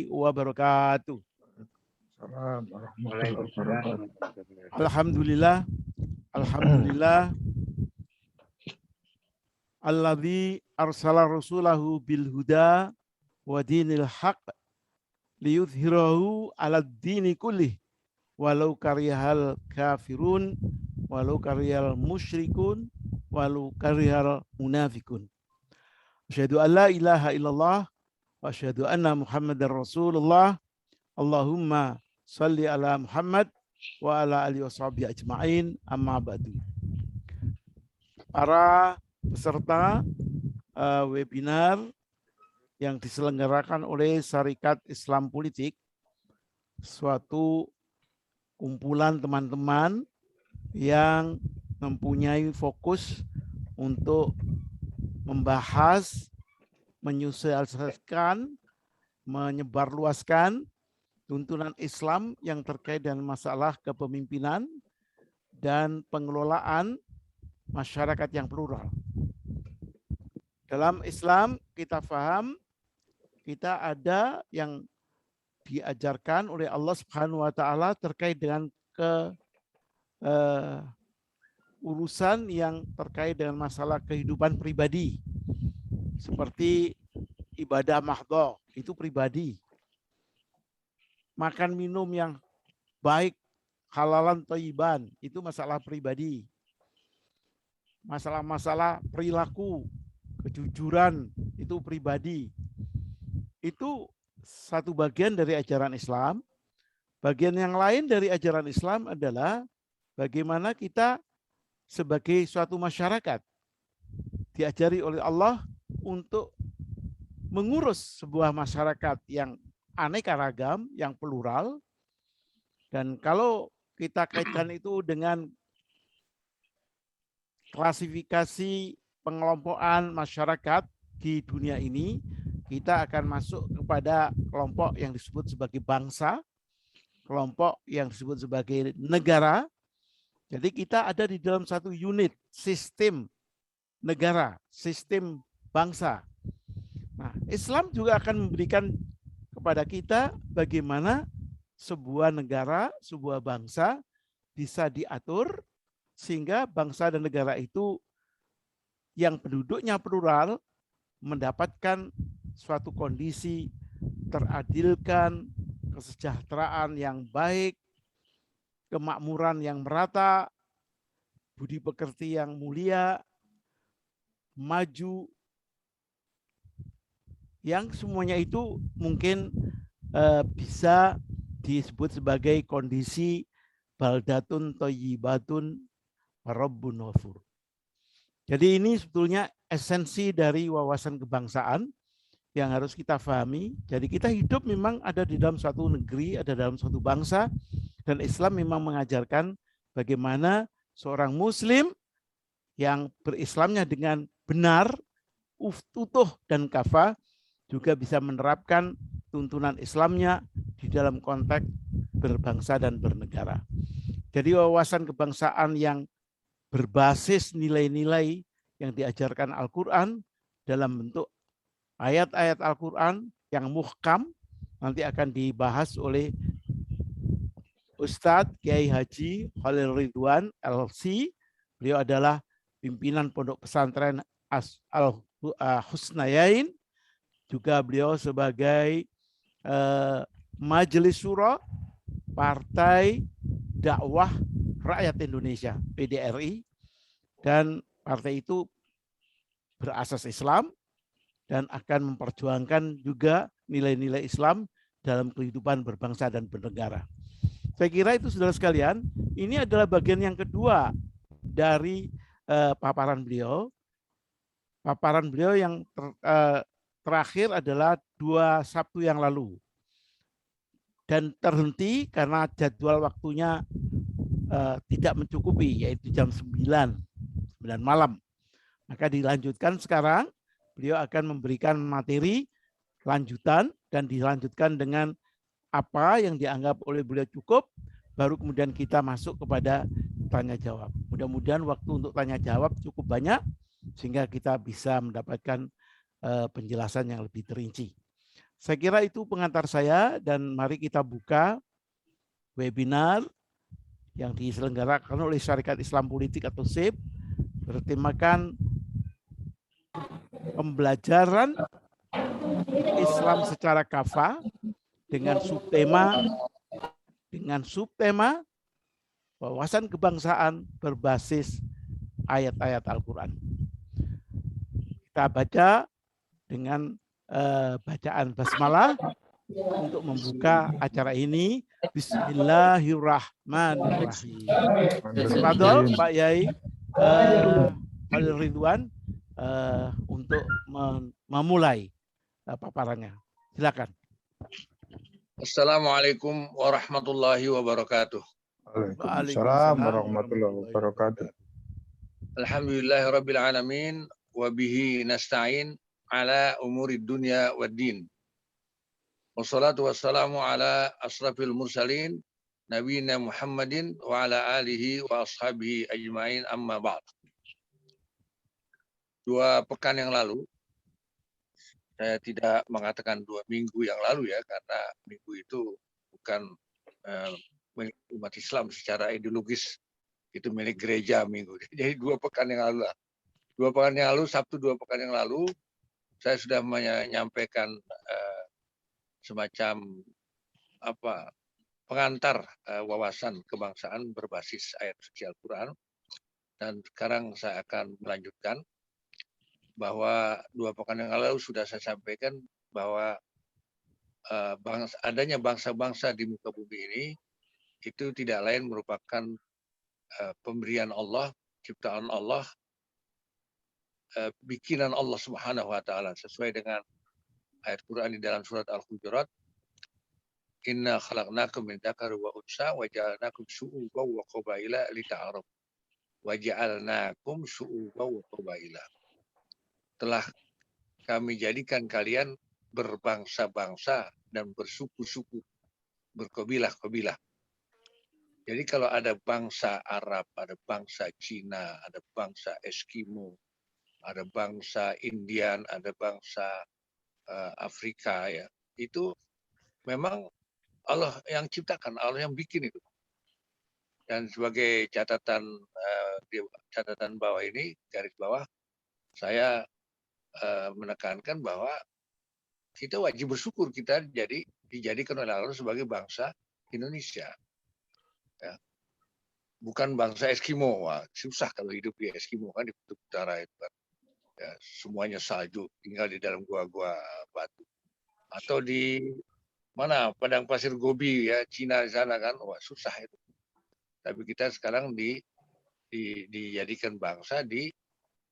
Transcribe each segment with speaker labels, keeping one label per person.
Speaker 1: wabarakatuh.
Speaker 2: Waalaikumsalam.
Speaker 1: Alhamdulillah, alhamdulillah. Alladzi arsala rasulahu bil huda wa dinil haq liyudhhirahu 'alad dini kullih walau karihal kafirun walau karihal musyrikun walau karihal munafikun. Asyhadu an la ilaha illallah wa asyhadu anna Muhammadar Rasulullah. Allahumma shalli ala Muhammad wa ala alihi washabihi ajma'in, amma ba'du. Para peserta webinar yang diselenggarakan oleh Syarikat Islam Politik, suatu kumpulan teman-teman yang mempunyai fokus untuk membahas, menyosialisasikan, menyebarluaskan tuntunan Islam yang terkait dengan masalah kepemimpinan dan pengelolaan masyarakat yang plural. Dalam Islam kita paham, kita ada yang diajarkan oleh Allah Subhanahu wa taala terkait dengan urusan yang terkait dengan masalah kehidupan pribadi. Seperti ibadah mahdhah, itu pribadi. Makan minum yang baik, halalan thayyiban, itu masalah pribadi. Masalah-masalah perilaku, kejujuran, itu pribadi. Itu satu bagian dari ajaran Islam. Bagian yang lain dari ajaran Islam adalah bagaimana kita sebagai suatu masyarakat diajari oleh Allah untuk mengurus sebuah masyarakat yang aneka ragam, yang plural. Dan kalau kita kaitkan itu dengan klasifikasi pengelompokan masyarakat di dunia ini, kita akan masuk kepada kelompok yang disebut sebagai bangsa, kelompok yang disebut sebagai negara. Jadi kita ada di dalam satu unit sistem negara, sistem bangsa. Nah, Islam juga akan memberikan kepada kita bagaimana sebuah negara, sebuah bangsa bisa diatur sehingga bangsa dan negara itu yang penduduknya plural mendapatkan suatu kondisi teradilkan, kesejahteraan yang baik, kemakmuran yang merata, budi pekerti yang mulia, maju, yang semuanya itu mungkin bisa disebut sebagai kondisi baldatun thayyibatun rabbun ghafur. Jadi ini sebetulnya esensi dari wawasan kebangsaan yang harus kita pahami. Jadi kita hidup memang ada di dalam suatu negeri, ada dalam suatu bangsa, dan Islam memang mengajarkan bagaimana seorang muslim yang berislamnya dengan benar, utuh dan kafah, juga bisa menerapkan tuntunan Islamnya di dalam konteks berbangsa dan bernegara. Jadi wawasan kebangsaan yang berbasis nilai-nilai yang diajarkan Al-Quran dalam bentuk ayat-ayat Al-Quran yang muhkam, nanti akan dibahas oleh Ustadz Kiai Haji Khalil Ridwan LC. Beliau adalah pimpinan Pondok Pesantren Al-Husnayain. Juga beliau sebagai Majelis Syuro Partai Dakwah Rakyat Indonesia, PDRI. Dan partai itu berasas Islam dan akan memperjuangkan juga nilai-nilai Islam dalam kehidupan berbangsa dan bernegara. Saya kira itu saudara sekalian, ini adalah bagian yang kedua dari paparan beliau. Paparan beliau yang terakhir adalah 2 Sabtu yang lalu. Dan terhenti karena jadwal waktunya tidak mencukupi, yaitu jam 9 malam. Maka dilanjutkan sekarang, beliau akan memberikan materi lanjutan dan dilanjutkan dengan apa yang dianggap oleh beliau cukup, baru kemudian kita masuk kepada tanya jawab. Mudah-mudahan waktu untuk tanya jawab cukup banyak sehingga kita bisa mendapatkan penjelasan yang lebih terinci. Saya kira itu pengantar saya, dan mari kita buka webinar yang diselenggarakan oleh Syarikat Islam Politik atau SIP bertemakan pembelajaran Islam secara kafah dengan subtema wawasan kebangsaan berbasis ayat-ayat Al-Quran. Kita baca dengan bacaan basmalah untuk membuka acara ini. Bismillahirrahmanirrahim. Tafadhol Pak Yai Khalil Ridwan untuk memulai paparannya. Silakan.
Speaker 2: Assalamualaikum warahmatullahi wabarakatuh.
Speaker 3: Waalaikumsalam warahmatullahi wabarakatuh.
Speaker 2: Alhamdulillahirabbil alamin wa bihi nasta'in ala umuri dunya waddin. Wassalatu wassalamu ala asrafil mursalin nabiyina Muhammadin wa ala alihi wa ashabihi ajmain, amma ba'd. 2 pekan yang lalu, saya tidak mengatakan 2 minggu yang lalu ya, karena minggu itu bukan milik umat Islam secara ideologis, itu milik gereja minggu. Jadi 2 pekan yang lalu lah. 2 pekan yang lalu, Sabtu 2 pekan yang lalu, saya sudah menyampaikan semacam pengantar wawasan kebangsaan berbasis ayat suci Al-Quran. Dan sekarang saya akan melanjutkan bahwa 2 pekan yang lalu sudah saya sampaikan bahwa adanya bangsa-bangsa di muka bumi ini itu tidak lain merupakan pemberian Allah, ciptaan Allah, bikinan Allah Subhanahu wa taala, sesuai dengan ayat Quran di dalam surat Al-Hujurat, inna khalaqnakum min dzakari wa unsa wa ja'alnakum syu'uban wa qabaila lita'arafu wa ja'alnakum syu'uban wa qabaila. Telah kami jadikan kalian berbangsa-bangsa dan bersuku-suku, berkabilah-kabilah. Jadi kalau ada bangsa Arab, ada bangsa Cina, ada bangsa Eskimo, ada bangsa Indian, ada bangsa Afrika, ya, itu memang Allah yang ciptakan, Allah yang bikin itu. Dan sebagai catatan bawah ini, garis bawah, saya menekankan bahwa kita wajib bersyukur kita dijadikan oleh Allah sebagai bangsa Indonesia. Ya. Bukan bangsa Eskimo. Wah, susah kalau hidup di Eskimo kan, di kutub utara itu kan. Ya, semuanya salju, tinggal di dalam gua-gua batu. Atau di mana padang pasir Gobi ya, Cina di sana kan, wah susah itu. Tapi kita sekarang dijadikan bangsa di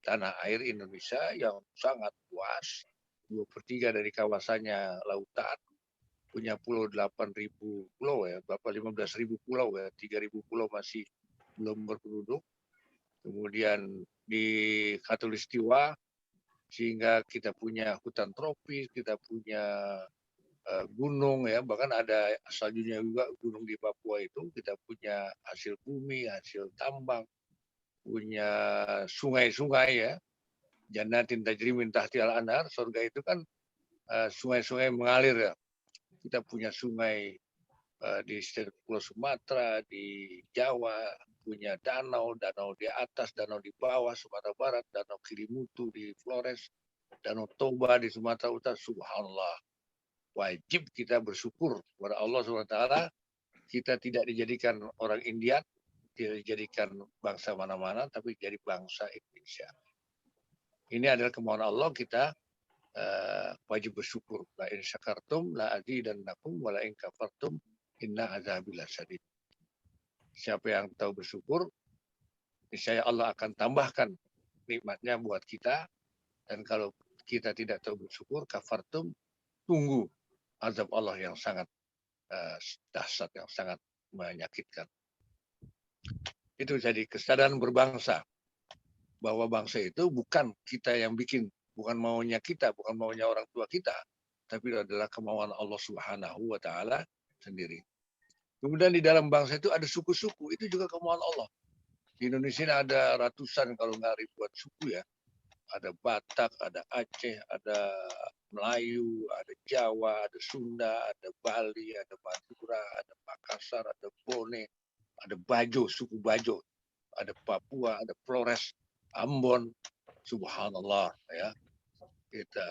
Speaker 2: tanah air Indonesia yang sangat luas, 2/3 dari kawasannya lautan, punya pulau 8.000 pulau ya, berapa 15.000 pulau ya, 3.000 pulau masih belum berpenduduk. Kemudian di Khatulistiwa, sehingga kita punya hutan tropis, kita punya gunung ya, bahkan ada saljunya juga gunung di Papua itu, kita punya hasil bumi, hasil tambang, punya sungai-sungai ya, jannatin tajri min tahtial anhar, surga itu kan sungai-sungai mengalir ya. Kita punya sungai di Pulau Sumatera, di Jawa, punya danau di atas, danau di bawah, Sumatera Barat, danau Kilimutu di Flores, danau Toba di Sumatera Utara. Subhanallah, wajib kita bersyukur kepada Allah SWT. Kita tidak dijadikan orang India, tidak dijadikan bangsa mana-mana, tapi jadi bangsa Indonesia. Ini adalah kemauan Allah, kita wajib bersyukur. La in syakartum la azidannakum wa la in kafartum inna azabi lasyadid. Siapa yang tahu bersyukur, niscaya Allah akan tambahkan nikmatnya buat kita. Dan kalau kita tidak tahu bersyukur, kafartum, tunggu azab Allah yang sangat dahsyat, yang sangat menyakitkan. Itu jadi kesadaran berbangsa, bahwa bangsa itu bukan kita yang bikin, bukan maunya kita, bukan maunya orang tua kita, tapi adalah kemauan Allah Subhanahu wa taala sendiri. Kemudian di dalam bangsa itu ada suku-suku, itu juga kemauan Allah. Di Indonesia ada ratusan kalau nggak ribuan suku ya. ada Batak, ada Aceh, ada Melayu, ada Jawa, ada Sunda, ada Bali, ada Madura, ada Makassar, ada Bone, ada Bajo, suku Bajo, ada Papua, ada Flores, Ambon, subhanallah ya. Kita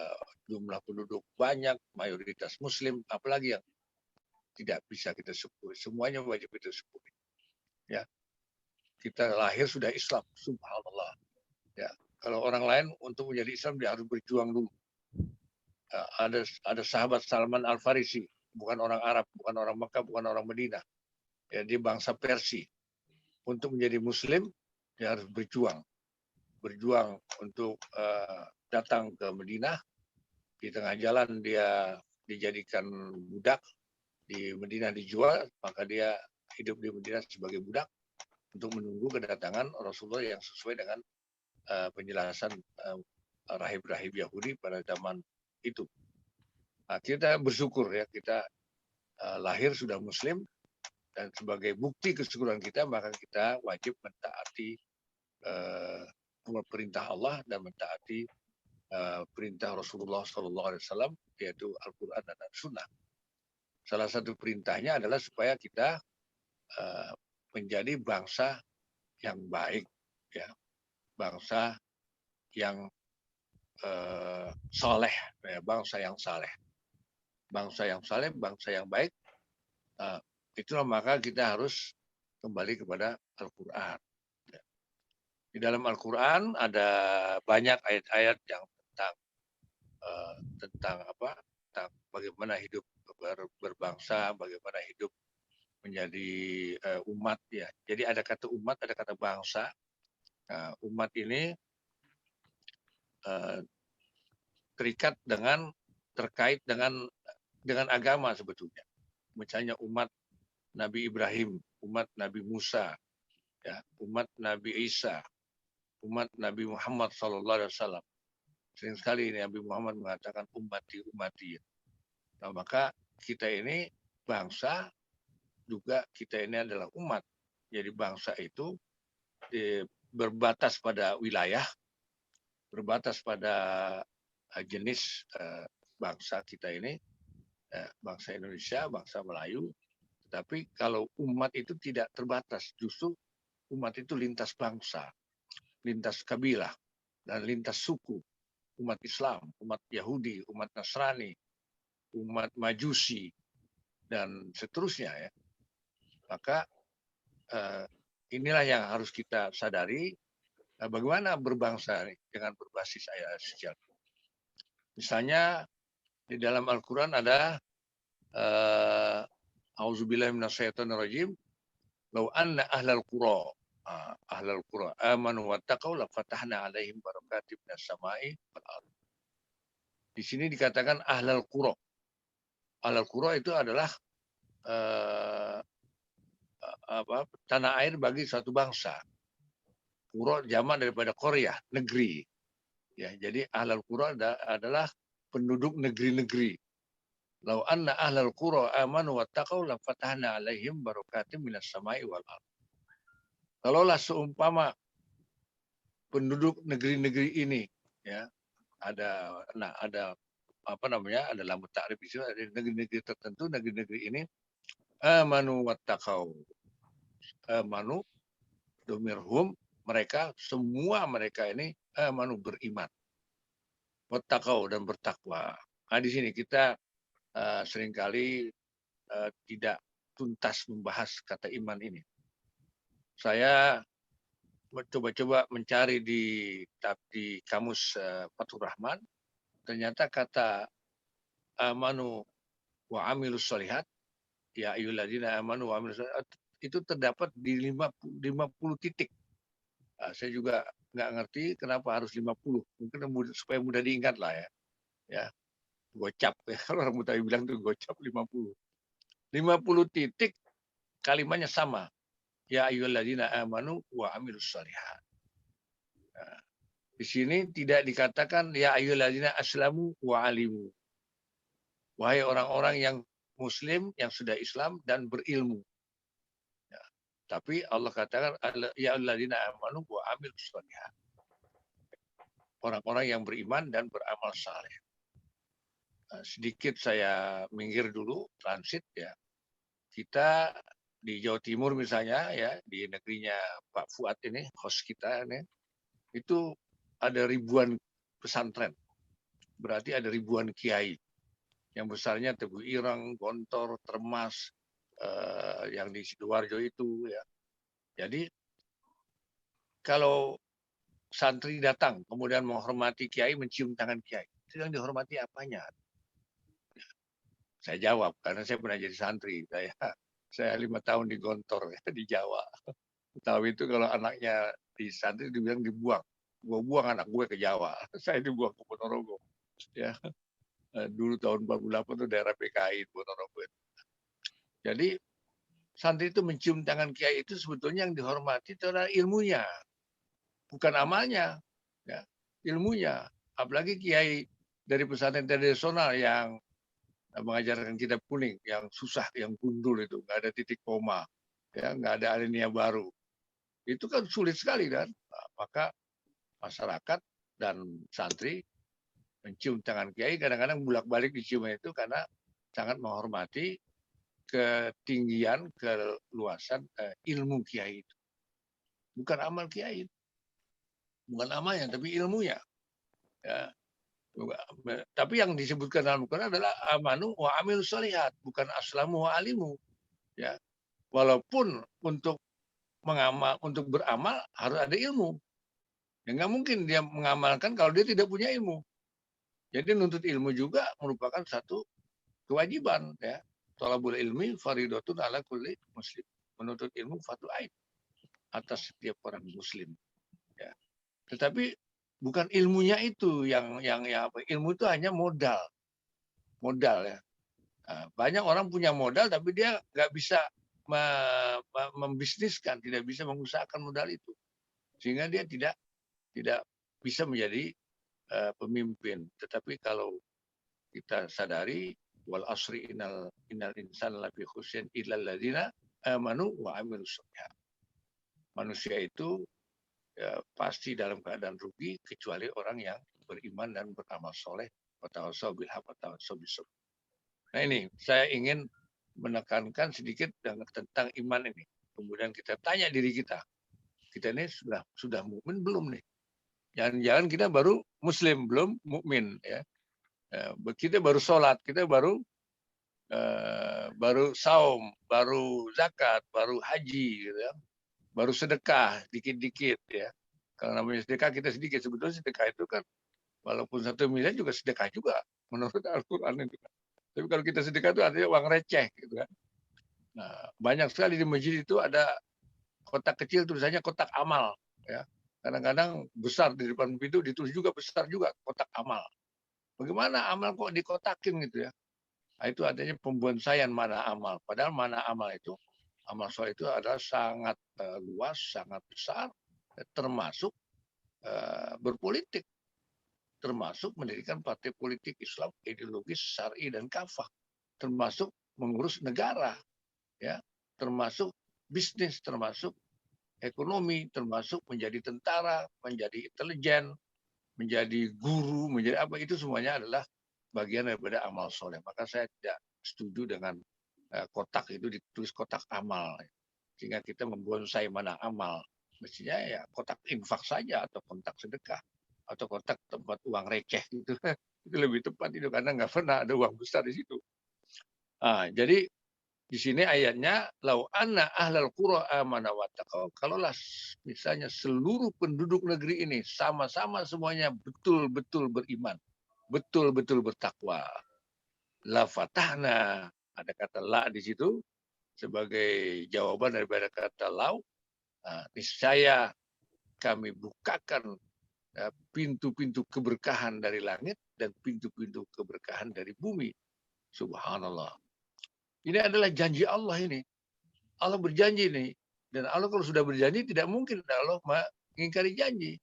Speaker 2: jumlah penduduk banyak, mayoritas Muslim, apalagi yang tidak bisa kita syukuri, semuanya wajib kita syukuri. Ya, kita lahir sudah Islam, subhanallah. Ya, kalau orang lain untuk menjadi Islam dia harus berjuang dulu. Ada sahabat Salman Al Farisi, bukan orang Arab, bukan orang Mekah, bukan orang Madinah. Ya, dia bangsa Persia. Untuk menjadi Muslim dia harus berjuang untuk datang ke Madinah. Di tengah jalan dia dijadikan budak, di Madinah dijual, maka dia hidup di Madinah sebagai budak untuk menunggu kedatangan Rasulullah yang sesuai dengan penjelasan rahib-rahib Yahudi pada zaman itu. Nah, kita bersyukur ya, kita lahir sudah Muslim, dan sebagai bukti kesyukuran kita maka kita wajib mentaati perintah Allah dan mentaati perintah Rasulullah SAW, yaitu Al-Quran dan Sunnah. Salah satu perintahnya adalah supaya kita menjadi bangsa yang baik, ya, bangsa yang soleh, ya, bangsa yang saleh, bangsa yang saleh, bangsa yang baik. Itulah maka kita harus kembali kepada Al-Quran. Di dalam Al-Quran ada banyak ayat-ayat yang tentang bagaimana hidup berbangsa, bagaimana hidup menjadi umat, ya. Jadi ada kata umat, ada kata bangsa. Umat ini terkait dengan agama sebetulnya. Misalnya umat Nabi Ibrahim, umat Nabi Musa, ya, umat Nabi Isa, umat Nabi Muhammad SAW. Sering sekali Nabi Muhammad mengatakan ummati, ummati. Nah, maka kita ini bangsa, juga kita ini adalah umat. Jadi bangsa itu berbatas pada wilayah, berbatas pada jenis bangsa kita ini, bangsa Indonesia, bangsa Melayu. Tapi kalau umat itu tidak terbatas, justru umat itu lintas bangsa, lintas kabilah, dan lintas suku. Umat Islam, umat Yahudi, umat Nasrani, umat Majusi, dan seterusnya, ya. Maka inilah yang harus kita sadari, bagaimana berbangsa dengan berbasis ayat sosial. Misalnya di dalam Al-Quran ada A'udzubillahi minasyaitonirrajim, law anna ahlal qura amanu wattaqau lafatahna alaihim barakatim minas sama'i wal ardh. Di sini dikatakan ahlal qura. Ahlal qura itu adalah tanah air bagi suatu bangsa. Qura jamak daripada Korea, negeri. Ya, jadi ahlal qura adalah penduduk negeri-negeri. Lau anna ahlal qura amanu wattaqau lafatahna alaihim barakatim minas sama'i wal ardh. Kalaulah seumpama penduduk negeri-negeri ini, ya, ada ada lampu takrif di situ, ada negeri-negeri tertentu, negeri-negeri ini amanu wattaqau. Amanu domirhum, mereka, semua mereka ini amanu, beriman, wattaqau, dan bertakwa. Nah, di sini kita seringkali tidak tuntas membahas kata iman ini. Saya coba-coba mencari di kamus Fathur Rahman, ternyata kata amanu wa amilus solihat, ya ayyuhalladzina amanu wa amilus solihat, itu terdapat di 50 titik. Saya juga nggak ngerti kenapa harus 50. Mungkin supaya mudah diingat lah, ya. Ya, gocap. Ya. Kalau orang Betawi bilang itu gocap 50. 50 titik kalimatnya sama. Ya ayyuhalladzina amanu wa amilus solihat. Nah, di sini tidak dikatakan ya ayyuhalladzina aslamu wa alimu. Wahai orang-orang yang muslim, yang sudah Islam dan berilmu. Ya. Tapi Allah katakan ya ayyuhalladzina amanu wa amilus solihat. orang-orang yang beriman dan beramal saleh. Sedikit saya minggir dulu, transit ya. Kita di Jawa Timur misalnya ya, di negerinya Pak Fuad ini, host kita ini, itu ada ribuan pesantren. Berarti ada ribuan kiai. Yang besarnya Tebu Ireng, Gontor, Termas, yang di Sidoarjo itu ya. Jadi kalau santri datang kemudian menghormati kiai, mencium tangan kiai, itu yang dihormati apanya? Saya jawab karena saya pernah jadi santri. Saya 5 tahun di Gontor ya, di Jawa. Tahu itu kalau anaknya di santri dibilang dibuang. Gua buang anak gue ke Jawa. Saya dibuang ke Ponorogo. Ya. Dulu tahun 48 itu daerah PKI Ponorogo. Jadi santri itu mencium tangan kiai itu sebetulnya yang dihormati itu adalah ilmunya, bukan amalnya. Ya. Ilmunya. Apalagi kiai dari pesantren tradisional yang mengajarkan kitab kuning yang susah, yang gundul itu, nggak ada titik koma, ya, nggak ada alinea baru. Itu kan sulit sekali kan. Nah, maka masyarakat dan santri mencium tangan kiai, kadang-kadang bolak-balik dicium itu karena sangat menghormati ketinggian, keluasan ilmu kiai itu. Bukan amal kiai, bukan amalnya, tapi ilmunya. Ya. Tapi yang disebutkan dalam Al-Quran adalah amanu wa amilus sholihat, bukan aslamu wa alimu. Ya. Walaupun untuk beramal harus ada ilmu. Ya nggak mungkin dia mengamalkan kalau dia tidak punya ilmu. Jadi menuntut ilmu juga merupakan satu kewajiban ya. Thalabul ilmi faridatun ala kulli muslim. Menuntut ilmu fardu ain atas setiap orang muslim. Ya. Tetapi bukan ilmunya itu yang apa? Ilmu itu hanya modal ya. Banyak orang punya modal tapi dia nggak bisa membisniskan, tidak bisa mengusahakan modal itu, sehingga dia tidak bisa menjadi pemimpin. Tetapi kalau kita sadari wal asri innal insana lafi khusyin illal ladzina amanu wa amilus sholihat. Manusia itu ya, pasti dalam keadaan rugi kecuali orang yang beriman dan beramal soleh. Nah ini saya ingin menekankan sedikit tentang iman ini. Kemudian kita tanya diri kita ini sudah mukmin belum nih? Jangan-jangan kita baru muslim belum mukmin ya. Kita baru sholat, kita baru saum, baru zakat, baru haji, gitu ya. Baru sedekah dikit-dikit ya. Kalau namanya sedekah kita sedikit, sebetulnya sedekah itu kan walaupun 1 miliar juga sedekah juga menurut Al-Quran itu. Tapi kalau kita sedekah itu artinya uang receh gitu kan. Nah, banyak sekali di masjid itu ada kotak kecil tulisannya kotak amal ya. Kadang-kadang besar di depan pintu ditulis juga besar juga kotak amal. Bagaimana amal kok dikotakin gitu ya? Nah, itu artinya pembonsaian mana amal. Padahal mana amal itu, amal soleh itu adalah sangat luas, sangat besar, termasuk berpolitik, termasuk mendirikan partai politik Islam ideologis, syar'i dan kafah, termasuk mengurus negara, ya, termasuk bisnis, termasuk ekonomi, termasuk menjadi tentara, menjadi intelijen, menjadi guru, menjadi apa, itu semuanya adalah bagian daripada amal soleh. Maka saya tidak setuju dengan kotak itu ditulis kotak amal, sehingga kita membonsai mana amal. Mestinya ya kotak infak saja atau kotak sedekah atau kotak tempat uang receh gitu. Itu lebih tepat itu karena nggak pernah ada uang besar di situ. Jadi di sini ayatnya lau anna ahlal qura amana wattaqau. Kalaulah misalnya seluruh penduduk negeri ini sama-sama semuanya betul-betul beriman, betul-betul bertakwa. La fatahna, ada kata la di situ sebagai jawaban daripada kata lau. Niscaya kami bukakan pintu-pintu keberkahan dari langit dan pintu-pintu keberkahan dari bumi. Subhanallah. Ini adalah janji Allah ini. Allah berjanji nih. Dan Allah kalau sudah berjanji tidak mungkin Allah mengingkari janji.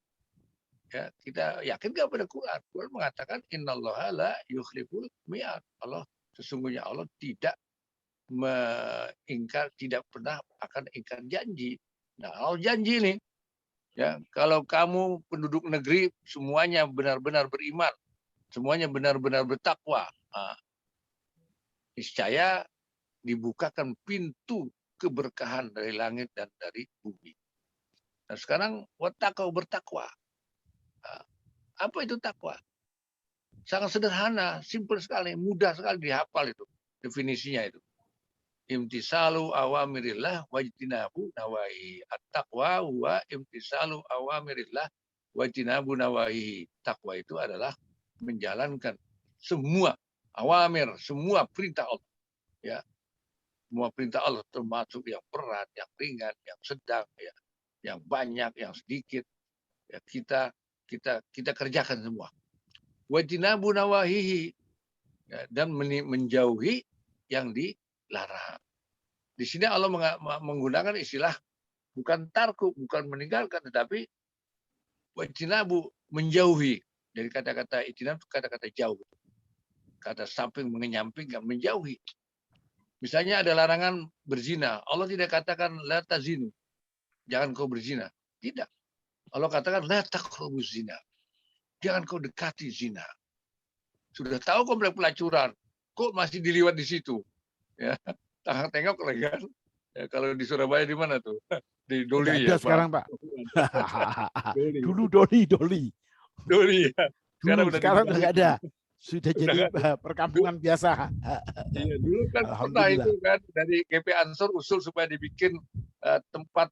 Speaker 2: Ya, kita yakin gak pada Quran? Quran mengatakan innallaha la yukhliful mi'ad. Allah sesungguhnya Allah tidak tidak pernah akan ingkar janji. Nah, Allah janji nih. Ya, kalau kamu penduduk negeri semuanya benar-benar beriman, semuanya benar-benar bertakwa, niscaya dibukakan pintu keberkahan dari langit dan dari bumi. Nah sekarang wattaqau bertakwa. Apa itu takwa? Sangat sederhana, simpel sekali, mudah sekali dihafal itu definisinya itu. Imtisalu awamirillah wajtinabu nawahi. At-taqwa huwa imtisalu awamirillah wajtinabu nawahi. Takwa itu adalah menjalankan semua awamir, semua perintah Allah. Ya, semua perintah Allah termasuk yang berat, yang ringan, yang sedang, ya, yang banyak, yang sedikit. Ya, kita kerjakan semua. Wajtinabu nawahihi, ya, dan menjauhi yang dilarang. Di sini Allah menggunakan istilah bukan tarku, bukan meninggalkan, tetapi wajtinabu, menjauhi. Dari kata-kata ijtinab itu kata-kata jauh. Kata samping, menyampingkan, menjauhi. Misalnya ada larangan berzina. Allah tidak katakan la tazinu, jangan kau berzina. Tidak. Allah katakan la taqrabuz zina. Jangan kau dekati zina. Sudah tahu komplek pelacuran, kok masih diliwat di situ? Ya, tengok lagi kan. Ya, kalau di Surabaya di mana tuh? Di
Speaker 1: Nggak
Speaker 2: Doli
Speaker 1: ada
Speaker 2: ya, Pak.
Speaker 1: sekarang, Pak.
Speaker 2: Doli.
Speaker 1: Dulu Doli.
Speaker 2: Doli ya.
Speaker 1: Dulu, sekarang udah nggak ada. Sudah
Speaker 2: Udah
Speaker 1: jadi
Speaker 2: nggak ada.
Speaker 1: perkampungan biasa.
Speaker 2: Iya, dulu kan pernah
Speaker 1: Alhamdulillah.
Speaker 2: itu kan dari GP Ansor usul supaya dibikin tempat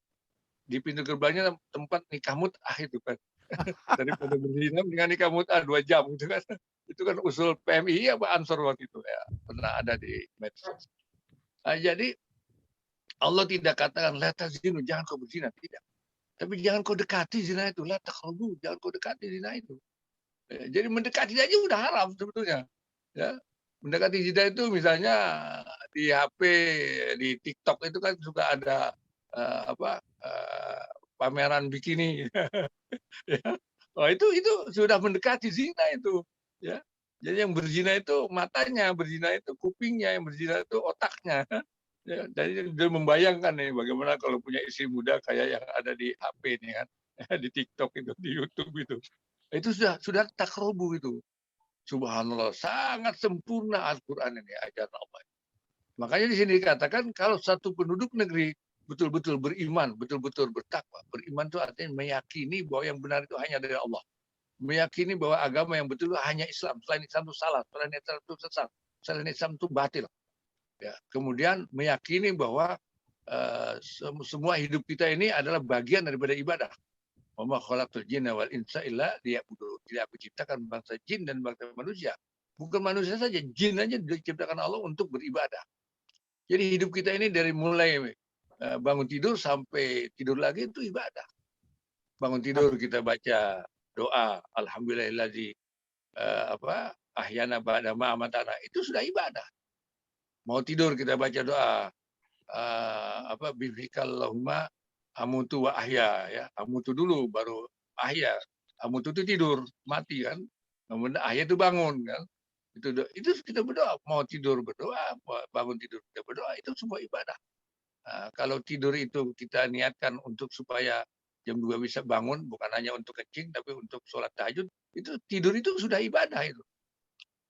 Speaker 2: di pintu gerbangnya tempat nikah mut'ah itu kan. Daripada berzina dengan nikah mut'ah 2 jam gitu kan. Itu kan usul PMI apa Ansor waktu itu ya. Pernah ada di medsos. Jadi Allah tidak katakan la tazinu, jangan kau berzina, tidak. Tapi jangan kau dekati zina itu, la taqrabu, jangan kau dekati zina itu. Jadi mendekati aja udah haram sebetulnya. Ya. Mendekati zina itu misalnya di HP, di TikTok itu kan suka ada pameran bikini. Ya. Oh, itu sudah mendekati zina itu. Ya. Jadi yang berzina itu matanya, berzina itu kupingnya, yang berzina itu otaknya. Ya, jadi dia membayangkan nih bagaimana kalau punya istri muda kayak yang ada di HP nih kan, di TikTok itu, di YouTube itu. Itu sudah takrobu itu. Subhanallah, sangat sempurna Al-Quran ini, ajaran Allah. Makanya di sini dikatakan kalau satu penduduk negeri betul-betul beriman, betul-betul bertakwa. Beriman itu artinya meyakini bahwa yang benar itu hanya dari Allah. Meyakini bahwa agama yang betul hanya Islam. Selain Islam itu salah, selain Islam itu sesat, selain Islam itu batil. Ya, kemudian meyakini bahwa semua hidup kita ini adalah bagian daripada ibadah. Wa ma khalaqtul jinna wal insa illa liya'budun. Tidak aku ciptakan bangsa jin dan bangsa manusia. Bukan manusia saja, jin aja diciptakan Allah untuk beribadah. Jadi hidup kita ini dari mulai bangun tidur sampai tidur lagi itu ibadah. Bangun tidur kita baca doa alhamdulillahillazi ahyana ba'da ma amatana, itu sudah ibadah. Mau tidur kita baca doa bifrikallahumma amutu wa ahya, ya. Amutu dulu baru ahya. Amutu itu tidur, mati kan. Kemudian ahya itu bangun kan. Itu kita berdoa, mau tidur berdoa, bangun tidur kita berdoa, itu semua ibadah. Kalau tidur itu kita niatkan untuk supaya jam 2 bisa bangun, bukan hanya untuk kencing tapi untuk sholat tahajud, itu tidur itu sudah ibadah itu.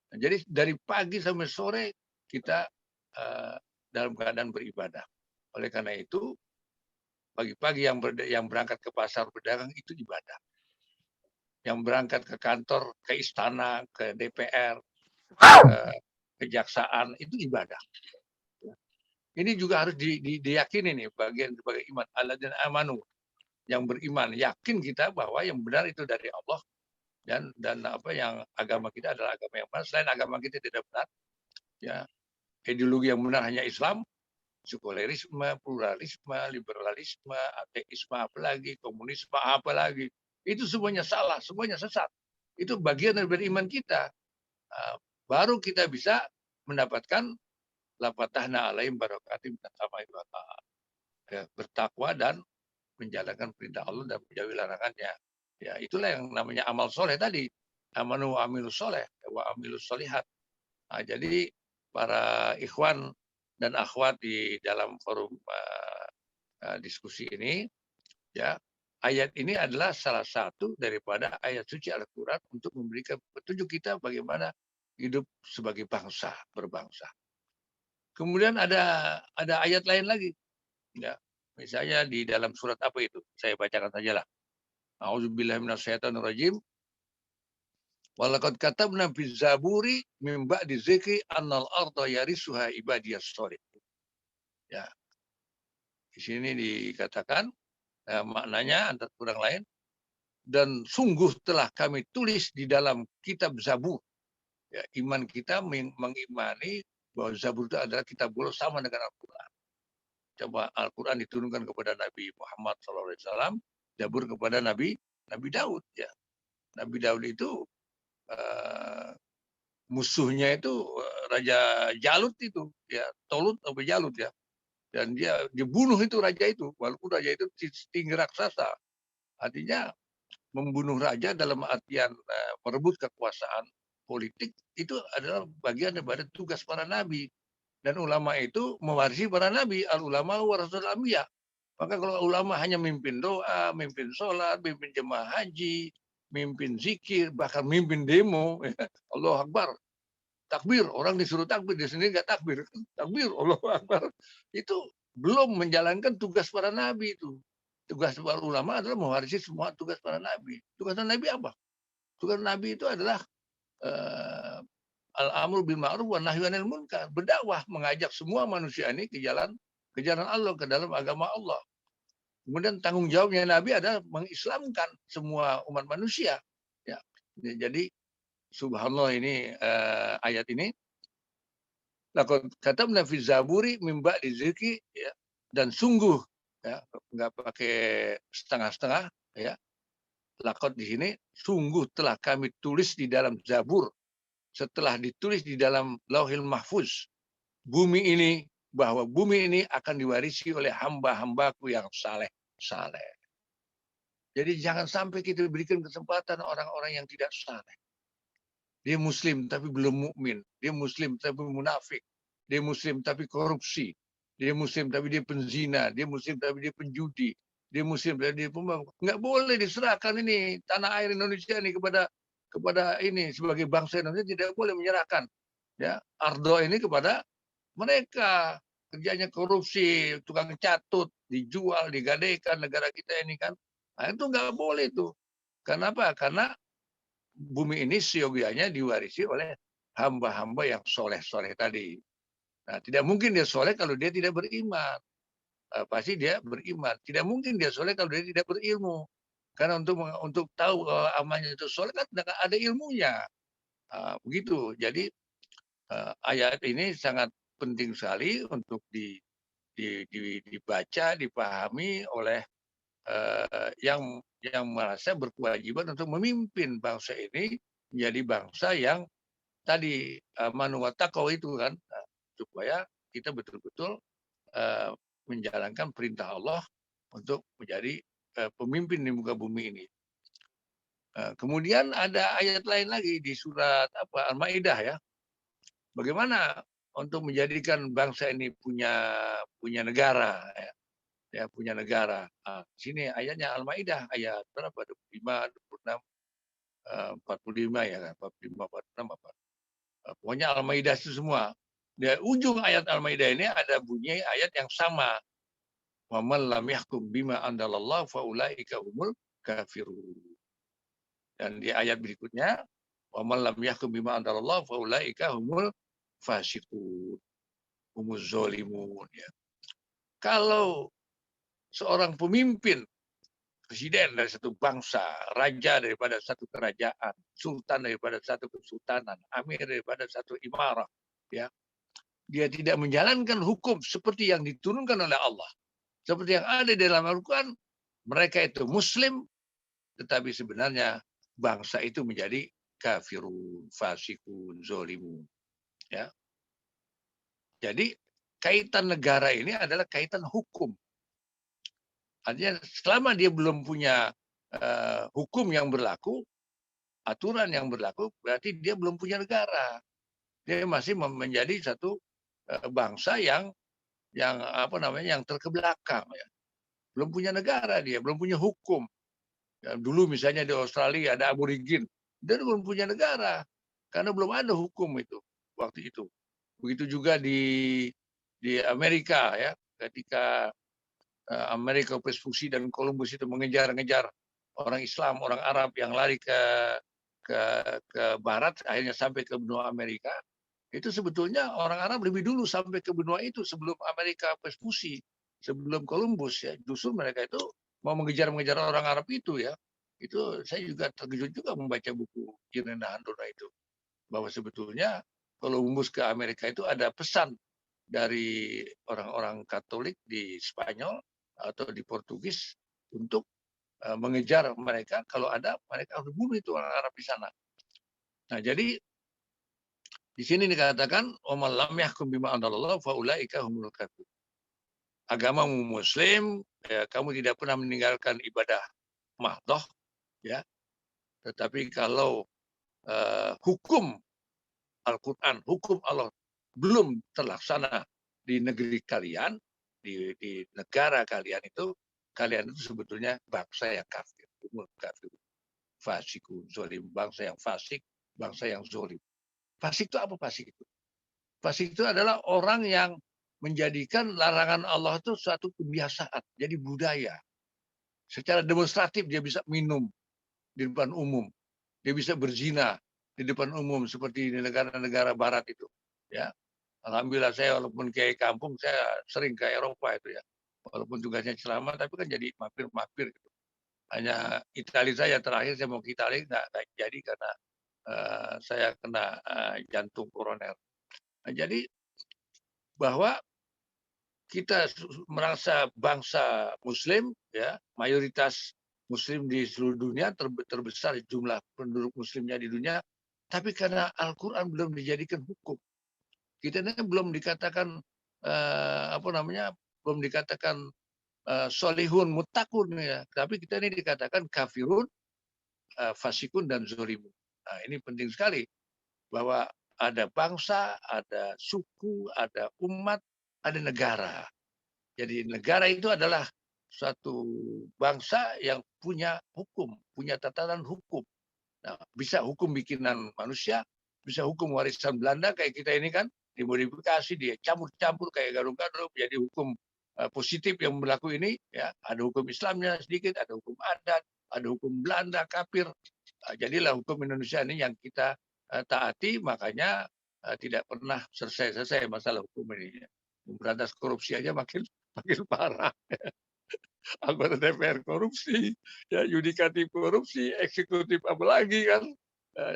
Speaker 2: Nah, jadi dari pagi sampai sore kita dalam keadaan beribadah. Oleh karena itu pagi-pagi yang berangkat ke pasar berdagang itu ibadah. Yang berangkat ke kantor, ke istana, ke DPR, ke kejaksaan itu ibadah. Ini juga harus diyakini nih bagian sebagai iman. Alladzina amanu, yang beriman, yakin kita bahwa yang benar itu dari Allah dan apa yang agama kita adalah agama yang benar. Selain agama kita tidak benar, ya ideologi yang benar hanya Islam, sekulerisme, pluralisme, liberalisme, ateisme, apalagi komunisme, apalagi itu semuanya salah, semuanya sesat. Itu bagian dari iman kita. Baru kita bisa mendapatkan lafatahna alaihim barakatim ya, bertakwa dan menjalankan perintah Allah dan menjauhi larangannya. Ya, itulah yang namanya amal soleh tadi. Amanu wa amilus soleh wa amilus solihat. Nah, jadi para ikhwan dan akhwat di dalam forum diskusi ini, ya, ayat ini adalah salah satu daripada ayat suci Al-Quran untuk memberikan petunjuk kita bagaimana hidup sebagai bangsa, berbangsa. Kemudian ada ayat lain lagi, ya. Misalnya di dalam surat apa itu? Saya bacakan sajalah. A'udzubillahi minasyaitonirrajim. Walaqad katabna fiz zaburi min ba'di dzikri annal arda yarisuha ibadiyas shalih. Ya, di sini dikatakan maknanya antara kurang lain, dan sungguh telah kami tulis di dalam kitab Zabur. Ya, iman kita mengimani bahwa Zabur itu adalah kitab Allah sama dengan Al-Quran. Coba Al-Quran diturunkan kepada Nabi Muhammad SAW, Zabur kepada Nabi Daud. Ya, Nabi Daud itu musuhnya itu Raja Jalut itu, ya Tolut atau Jalut ya, dan dia dibunuh itu raja itu, walaupun raja itu tinggi raksasa, artinya membunuh raja dalam artian merebut kekuasaan politik itu adalah bagian daripada tugas para nabi. Dan ulama itu mewarisi para nabi, al-ulama warasatul anbiya. Maka kalau ulama hanya mimpin doa, mimpin sholat, mimpin jemaah haji, mimpin zikir, bahkan mimpin demo, ya, Allahu Akbar, takbir, orang disuruh takbir, dia sendiri nggak takbir, takbir, Allahu Akbar, itu belum menjalankan tugas para nabi itu. Tugas para ulama adalah mewarisi semua tugas para nabi. Tugas nabi apa? Tugas nabi itu adalah al-amru bil ma'ruf wa nahyu 'anil munkar, berdakwah, mengajak semua manusia ini ke jalan Allah, ke dalam agama Allah. Kemudian tanggung jawabnya Nabi adalah mengislamkan semua umat manusia. Ya, jadi subhanallah ini ayat ini. Laqad katabna fi zaburi min ba'di dzikri, ya, dan sungguh, ya, nggak pakai setengah-setengah, ya. Laqad di sini sungguh telah kami tulis di dalam Zabur, setelah ditulis di dalam Lauhil Mahfuz, bumi ini, bahwa bumi ini akan diwarisi oleh hamba-hambaku yang saleh. Jadi jangan sampai kita berikan kesempatan orang-orang yang tidak saleh. Dia muslim tapi belum mukmin, dia muslim tapi munafik, dia muslim tapi korupsi, dia muslim tapi dia penzina, dia muslim tapi dia penjudi, dia muslim tapi dia pemabuk. Nggak boleh diserahkan ini tanah air Indonesia ini kepada ini sebagai bangsa Indonesia, tidak boleh menyerahkan, ya, ardo ini kepada mereka. Kerjanya korupsi, tukang catut, dijual, digadaikan negara kita ini kan. Nah, itu nggak boleh itu. Kenapa? Karena bumi ini siogianya diwarisi oleh hamba-hamba yang soleh-soleh tadi. Nah, tidak mungkin dia soleh kalau dia tidak beriman. Pasti dia beriman. Tidak mungkin dia soleh kalau dia tidak berilmu. Karena untuk tahu amalnya itu soleh kan ada ilmunya. Begitu. Jadi ayat ini sangat penting sekali untuk dibaca, dipahami oleh yang merasa berkewajiban untuk memimpin bangsa ini menjadi bangsa yang tadi manuwa taqwa itu kan, supaya kita betul-betul menjalankan perintah Allah untuk menjadi pemimpin di muka bumi ini. Kemudian ada ayat lain lagi di surat Al-Maidah, ya. Bagaimana untuk menjadikan bangsa ini punya negara, ya, punya negara. Sini ayatnya Al-Maidah ayat berapa? 25, 26, 45 ya kan? 45, 46 apa? Pokoknya Al-Maidah itu semua. Di ujung ayat Al-Maidah ini ada bunyi ayat yang sama. Wa man lam yahkum bima anzalallahu fa ulaika humul kafirun. Dan di ayat berikutnya, wa man lam yahkum bima anzalallahu fa ulaika humul fasiqun, humuz zalimun, ya. Kalau seorang pemimpin, presiden dari satu bangsa, raja daripada satu kerajaan, sultan daripada satu kesultanan, amir daripada satu imarah, ya, dia tidak menjalankan hukum seperti yang diturunkan oleh Allah, seperti yang ada di dalam Al-Quran, mereka itu muslim, tetapi sebenarnya bangsa itu menjadi kafirun, fasikun, zolimun, ya. Jadi kaitan negara ini adalah kaitan hukum. Artinya selama dia belum punya hukum yang berlaku, aturan yang berlaku, berarti dia belum punya negara. Dia masih menjadi satu bangsa yang terkebelakang, ya. belum punya negara dia, belum punya hukum. Ya, dulu misalnya di Australia ada aborigin, dia belum punya negara karena belum ada hukum itu waktu itu. Begitu juga di Amerika ya, ketika Amerika Vespucci dan Columbus itu mengejar-ngejar orang Islam, orang Arab yang lari ke barat, akhirnya sampai ke benua Amerika. Itu sebetulnya orang Arab lebih dulu sampai ke benua itu sebelum Amerika Vespucci, sebelum Columbus ya. Justru mereka itu mau mengejar-mengejar orang Arab itu ya. Itu saya juga terkejut juga membaca buku Irena Handona itu, bahwa sebetulnya Columbus ke Amerika itu ada pesan dari orang-orang Katolik di Spanyol atau di Portugis untuk mengejar mereka, kalau ada mereka harus bunuh itu orang Arab di sana. Nah, jadi di sini dikatakan waman lam yahkum bima anzalallah faulaika humul kafirun. Agamamu Muslim, ya, kamu tidak pernah meninggalkan ibadah mahdoh, ya. Tetapi kalau hukum Al-Quran, hukum Allah belum terlaksana di negeri kalian, di negara kalian itu sebetulnya bangsa yang kafir, kafir, fasikun, zolim, bangsa yang fasik, bangsa yang zolim. Fasik itu apa fasik itu? Fasik itu adalah orang yang menjadikan larangan Allah itu suatu kebiasaan, jadi budaya. Secara demonstratif dia bisa minum di depan umum, dia bisa berzina di depan umum seperti di negara-negara barat itu. Ya, alhamdulillah saya walaupun kayak kampung saya sering ke Eropa itu ya, walaupun tugasnya selama tapi kan jadi mampir-mampir gitu. Hanya Italia saya terakhir saya mau ke Italia nggak jadi karena saya kena jantung koroner. Nah, jadi bahwa kita merasa bangsa Muslim, ya mayoritas Muslim di seluruh dunia, terbesar jumlah penduduk Muslimnya di dunia, tapi karena Al-Quran belum dijadikan hukum, kita ini belum dikatakan belum dikatakan solihun mutakun ya, tapi kita ini dikatakan kafirun, fasikun dan zolimun. Nah, ini penting sekali bahwa ada bangsa, ada suku, ada umat, ada negara. Jadi negara itu adalah suatu bangsa yang punya hukum, punya tatanan hukum. Nah, bisa hukum bikinan manusia, bisa hukum warisan Belanda kayak kita ini kan, dimodifikasi, dia campur-campur kayak gaduh-gaduh, jadi hukum positif yang berlaku ini, ya ada hukum Islamnya sedikit, ada hukum adat, ada hukum Belanda, kafir. Jadilah hukum Indonesia ini yang kita taati, makanya tidak pernah selesai-selesai masalah hukum ini. Memberantas korupsi aja makin parah. Anggota DPR korupsi, ya yudikatif korupsi, eksekutif apalagi kan.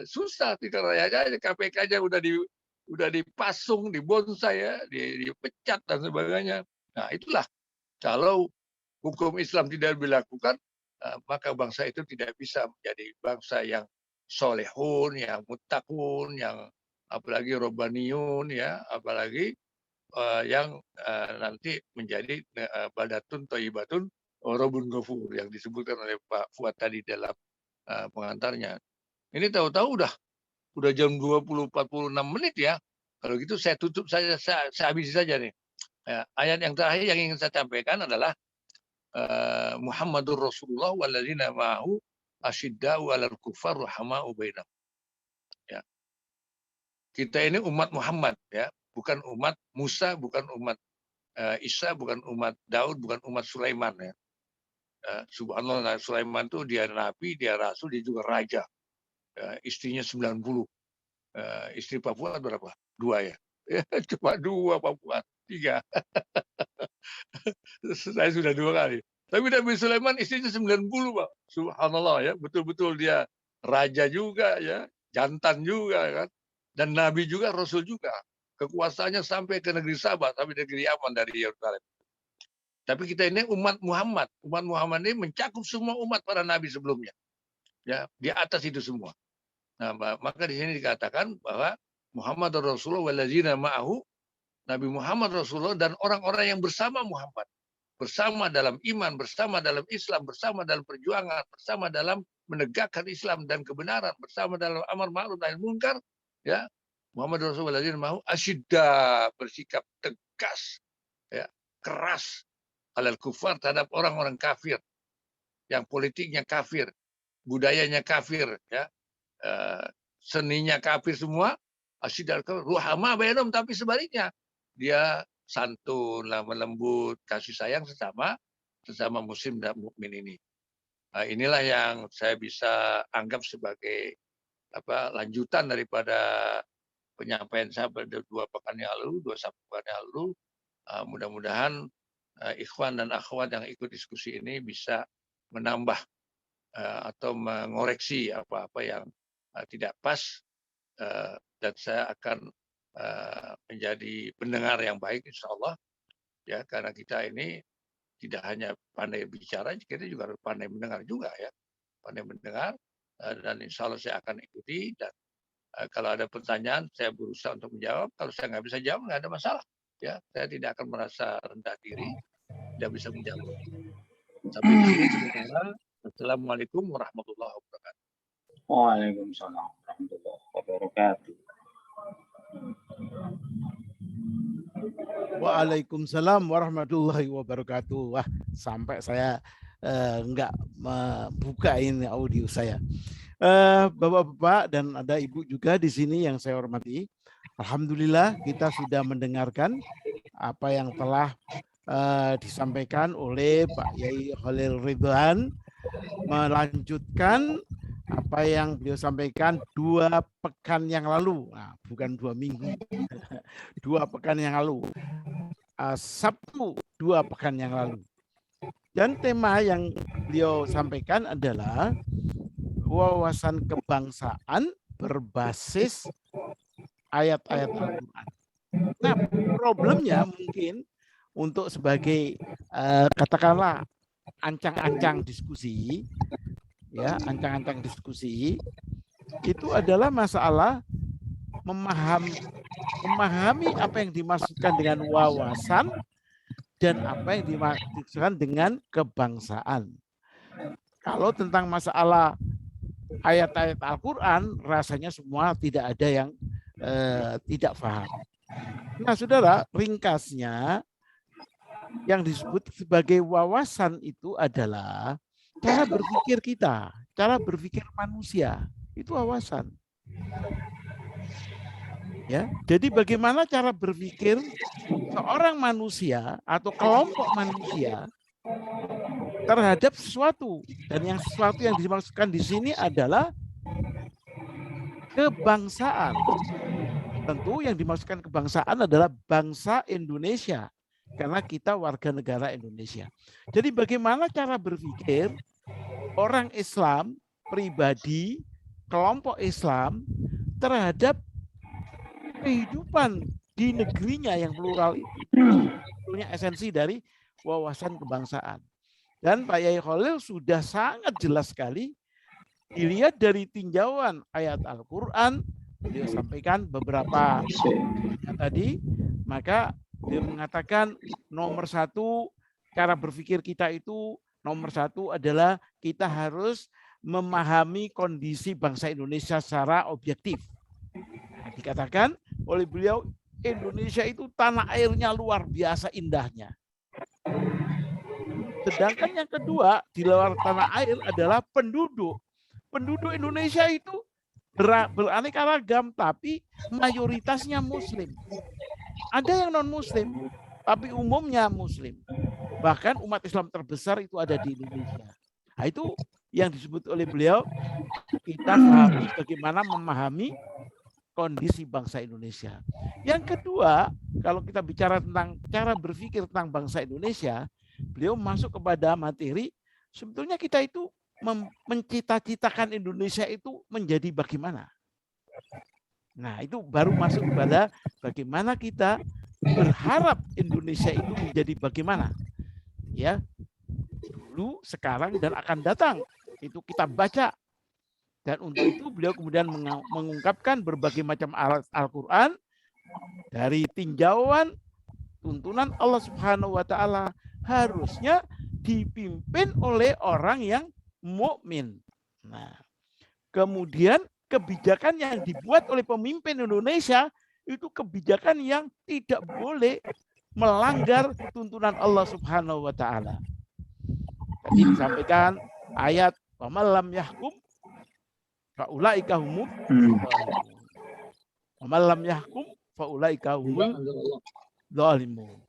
Speaker 2: Susah tidak raya aja, KPK aja udah dipasung, dibonsai ya, dipecat dan sebagainya. Nah, itulah kalau hukum Islam tidak dilakukan, maka bangsa itu tidak bisa menjadi bangsa yang solehun, yang mutakun, yang apalagi robaniun ya, apalagi yang nanti menjadi badatun toyibatun robun gofur yang disebutkan oleh Pak Fuad tadi dalam pengantarnya. Ini tahu-tahu udah jam 20.46 ya. Kalau gitu saya tutup saja, saya habisi saja nih. Ayat yang terakhir yang ingin saya sampaikan adalah Muhammadur Rasulullah walladzina ma'ahu asyidda'u 'alal kuffar rahama'u bainahum. Ya. Kita ini umat Muhammad ya, bukan umat Musa, bukan umat Isa, bukan umat Daud, bukan umat Sulaiman ya. Subhanallah, Sulaiman itu dia nabi, dia rasul, dia juga raja. Istrinya 90. Istri Pak Fuad berapa? 2 ya. Cuma 2 Pak Fuad, 3. Saya sudah 2 kali. Tapi Nabi Sulaiman istrinya 90, Pak. Subhanallah ya, betul-betul dia raja juga ya, jantan juga kan. Dan nabi juga, rasul juga. Kekuasaannya sampai ke negeri Sabah, sampai negeri Yaman dari Yerusalem. Tapi kita ini umat Muhammad. Umat Muhammad ini mencakup semua umat para nabi sebelumnya. Ya, di atas itu semua. Nah, maka di sini dikatakan bahwa Muhammad Rasulullah walladzina ma'ahu, Nabi Muhammad Rasulullah dan orang-orang yang bersama Muhammad. Bersama dalam iman, bersama dalam Islam, bersama dalam perjuangan, bersama dalam menegakkan Islam dan kebenaran, bersama dalam amar ma'ruf nahi munkar, ya. Muhammad Rasulullah walladzina ma'ahu asyidda, bersikap tegas, ya, keras alal kufar, terhadap orang-orang kafir yang politiknya kafir, budayanya kafir, ya, seninya kafir semua. Asyidal ruhama bainahum, tapi sebaliknya dia santun, lemah lembut, kasih sayang sesama muslim dan mukmin ini. Nah, inilah yang saya bisa anggap sebagai lanjutan daripada penyampaian saya pada 2 pekan yang lalu, 2 pekan yang lalu. Mudah-mudahan ikhwan dan akhwat yang ikut diskusi ini bisa menambah atau mengoreksi apa-apa yang tidak pas, dan saya akan menjadi pendengar yang baik insya Allah, ya, karena kita ini tidak hanya pandai bicara, kita juga harus pandai mendengar juga, ya, pandai mendengar, dan insya Allah saya akan ikuti, dan kalau ada pertanyaan saya berusaha untuk menjawab. Kalau saya nggak bisa jawab, nggak ada masalah, ya, saya tidak akan merasa rendah diri tidak bisa menjawab. Sampai di sini sementara. Assalamualaikum warahmatullahi wabarakatuh.
Speaker 4: Waalaikumsalam warahmatullahi wabarakatuh.
Speaker 1: Waalaikumsalam warahmatullahi wabarakatuh. Wah, sampai saya enggak membuka ini audio saya. Bapak-bapak dan ada ibu juga di sini yang saya hormati. Alhamdulillah kita sudah mendengarkan apa yang telah disampaikan oleh Pak Yai Khalil Ridwan, melanjutkan apa yang beliau sampaikan 2 pekan yang lalu. Nah, bukan 2 minggu, 2 pekan yang lalu. Sabtu 2 pekan yang lalu. Dan tema yang beliau sampaikan adalah wawasan kebangsaan berbasis ayat-ayat Al-Quran. Nah, problemnya mungkin untuk sebagai katakanlah ancang-ancang diskusi, ya, ancang-ancang diskusi itu adalah masalah memahami apa yang dimaksudkan dengan wawasan dan apa yang dimaksudkan dengan kebangsaan. Kalau tentang masalah ayat-ayat Al-Quran, rasanya semua tidak ada yang tidak paham. Nah, saudara, ringkasnya yang disebut sebagai wawasan itu adalah cara berpikir kita, cara berpikir manusia, itu wawasan. Ya, jadi bagaimana cara berpikir seorang manusia atau kelompok manusia terhadap sesuatu, dan sesuatu yang dimaksudkan di sini adalah kebangsaan. Tentu yang dimaksudkan kebangsaan adalah bangsa Indonesia, karena kita warga negara Indonesia. Jadi bagaimana cara berpikir orang Islam, pribadi, kelompok Islam terhadap kehidupan di negerinya yang plural itu. Sebetulnya esensi dari wawasan kebangsaan. Dan Pak Yai Khalil sudah sangat jelas sekali dilihat dari tinjauan ayat Al-Quran, beliau sampaikan beberapa tadi, maka dia mengatakan nomor 1 cara berpikir kita itu, nomor 1 adalah kita harus memahami kondisi bangsa Indonesia secara objektif. Nah, dikatakan oleh beliau Indonesia itu tanah airnya luar biasa indahnya. Sedangkan yang kedua di luar tanah air adalah penduduk. Penduduk Indonesia itu beraneka ragam, tapi mayoritasnya Muslim. Ada yang non-Muslim, tapi umumnya Muslim. Bahkan umat Islam terbesar itu ada di Indonesia. Nah, itu yang disebut oleh beliau, kita harus bagaimana memahami kondisi bangsa Indonesia. Yang kedua, kalau kita bicara tentang cara berpikir tentang bangsa Indonesia, beliau masuk kepada materi, sebetulnya kita itu mencita-citakan Indonesia itu menjadi bagaimana. Nah, itu baru masuk kepada bagaimana kita berharap Indonesia itu menjadi bagaimana. Ya, dulu, sekarang, dan akan datang. Itu kita baca. Dan untuk itu beliau kemudian mengungkapkan berbagai macam Al-Quran dari tinjauan tuntunan Allah Subhanahu wa taala harusnya dipimpin oleh orang yang mukmin. Nah, kemudian kebijakan yang dibuat oleh pemimpin Indonesia itu kebijakan yang tidak boleh melanggar tuntunan Allah Subhanahu wa taala. Tadi disampaikan ayat wa malam yahkum faulaika humuz zalimun. Wa malam yahkum faulaika humuz zalimun.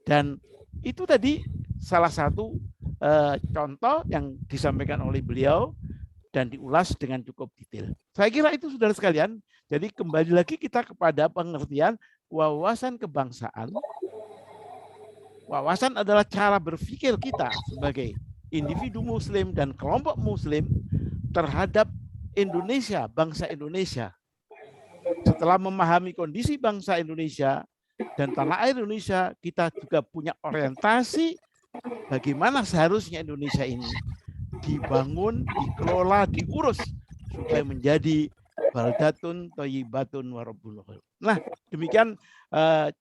Speaker 1: Dan itu tadi salah satu contoh yang disampaikan oleh beliau dan diulas dengan cukup detail. Saya kira itu saudara sekalian. Jadi kembali lagi kita kepada pengertian wawasan kebangsaan. Wawasan adalah cara berpikir kita sebagai individu muslim dan kelompok muslim terhadap Indonesia, bangsa Indonesia. Setelah memahami kondisi bangsa Indonesia dan tanah air Indonesia, kita juga punya orientasi bagaimana seharusnya Indonesia ini dibangun, dikelola, diurus supaya menjadi baldatun thayyibatun wa rabbul ghafur. Nah, demikian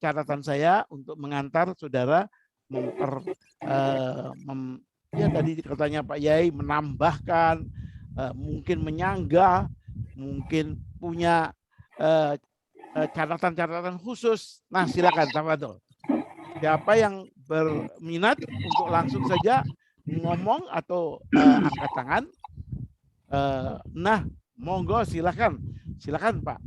Speaker 1: catatan saya untuk mengantar saudara ya tadi katanya Pak Yai menambahkan, mungkin menyanggah, mungkin punya catatan-catatan khusus. Nah, silakan tafadhol. Siapa yang berminat untuk langsung saja ngomong atau angkat tangan. Nah, monggo silakan. Silakan Pak.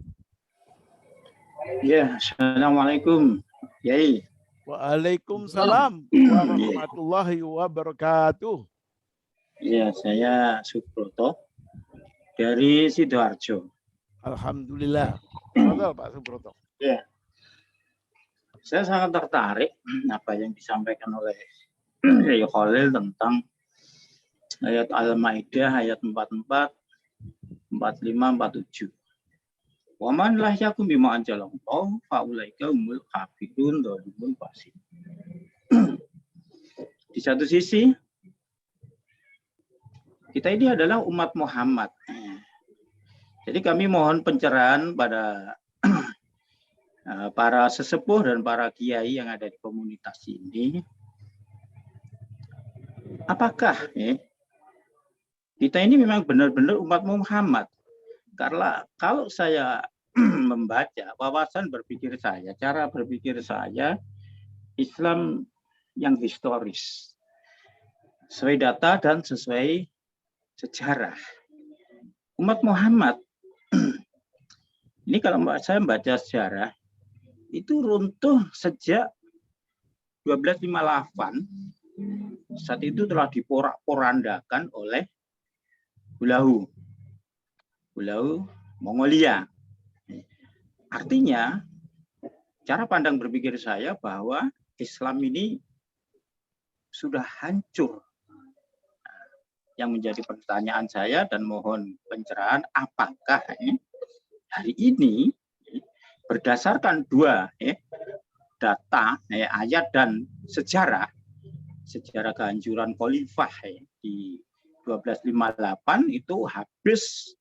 Speaker 4: Ya, assalamualaikum Yai.
Speaker 1: Waalaikumsalam warahmatullahi wabarakatuh.
Speaker 4: Ya, saya Subroto dari Sidoarjo.
Speaker 1: Alhamdulillah. Betul Pak Subroto.
Speaker 4: Ya. Saya sangat tertarik apa yang disampaikan oleh Yai Khalil tentang ayat Al-Maidah ayat 44, 45, 47. Wa man la yakum bima anzalallahu fa ulaika humul kafirun dzalimun fasik. Di satu sisi kita ini adalah umat Muhammad. Jadi kami mohon pencerahan pada para sesepuh dan para kiai yang ada di komunitas ini. Apakah kita ini memang benar-benar umat Muhammad? Karena kalau saya membaca wawasan berpikir saya, cara berpikir saya, Islam yang historis, sesuai data dan sesuai sejarah. Umat Muhammad, ini kalau saya membaca sejarah, itu runtuh sejak 1258. Saat itu telah diporak-porandakan oleh Hulahu Mongolia. Artinya, cara pandang berpikir saya bahwa Islam ini sudah hancur. Yang menjadi pertanyaan saya dan mohon pencerahan, apakah hari ini berdasarkan dua data, ayat dan sejarah kehancuran khalifah di 1258 itu habis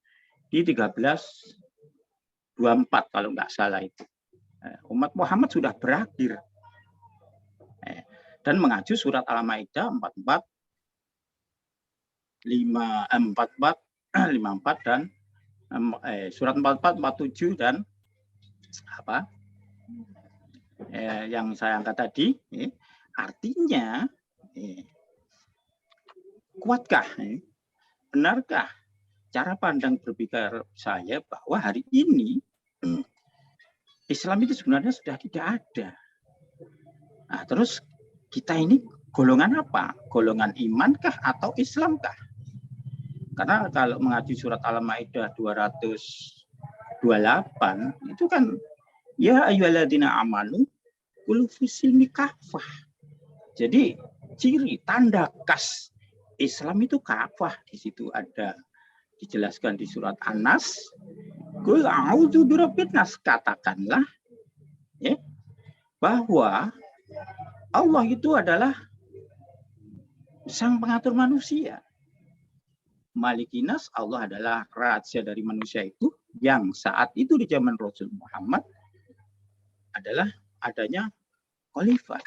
Speaker 4: di 1324 kalau nggak salah itu. Umat Muhammad sudah berakhir. Dan mengacu surat Al-Maidah 54 dan surat 44, 47 dan yang saya angkat tadi, artinya kuatkah, benarkah cara pandang berpikir saya bahwa hari ini Islam itu sebenarnya sudah tidak ada. Nah, terus kita ini golongan apa? Golongan imankah atau Islamkah? Karena kalau mengacu surat Al-Maidah 228 itu kan ya ayyuhalladzina amanu qulu fis-silmi kafah. Jadi ciri tanda khas Islam itu kafah. Di situ ada dijelaskan di surat An-Nas, qul a'udzu birabbin nas, katakanlah bahwa Allah itu adalah sang pengatur manusia. Malikinas, Allah adalah raja dari manusia itu, yang saat itu di zaman Rasul Muhammad adalah adanya khalifah.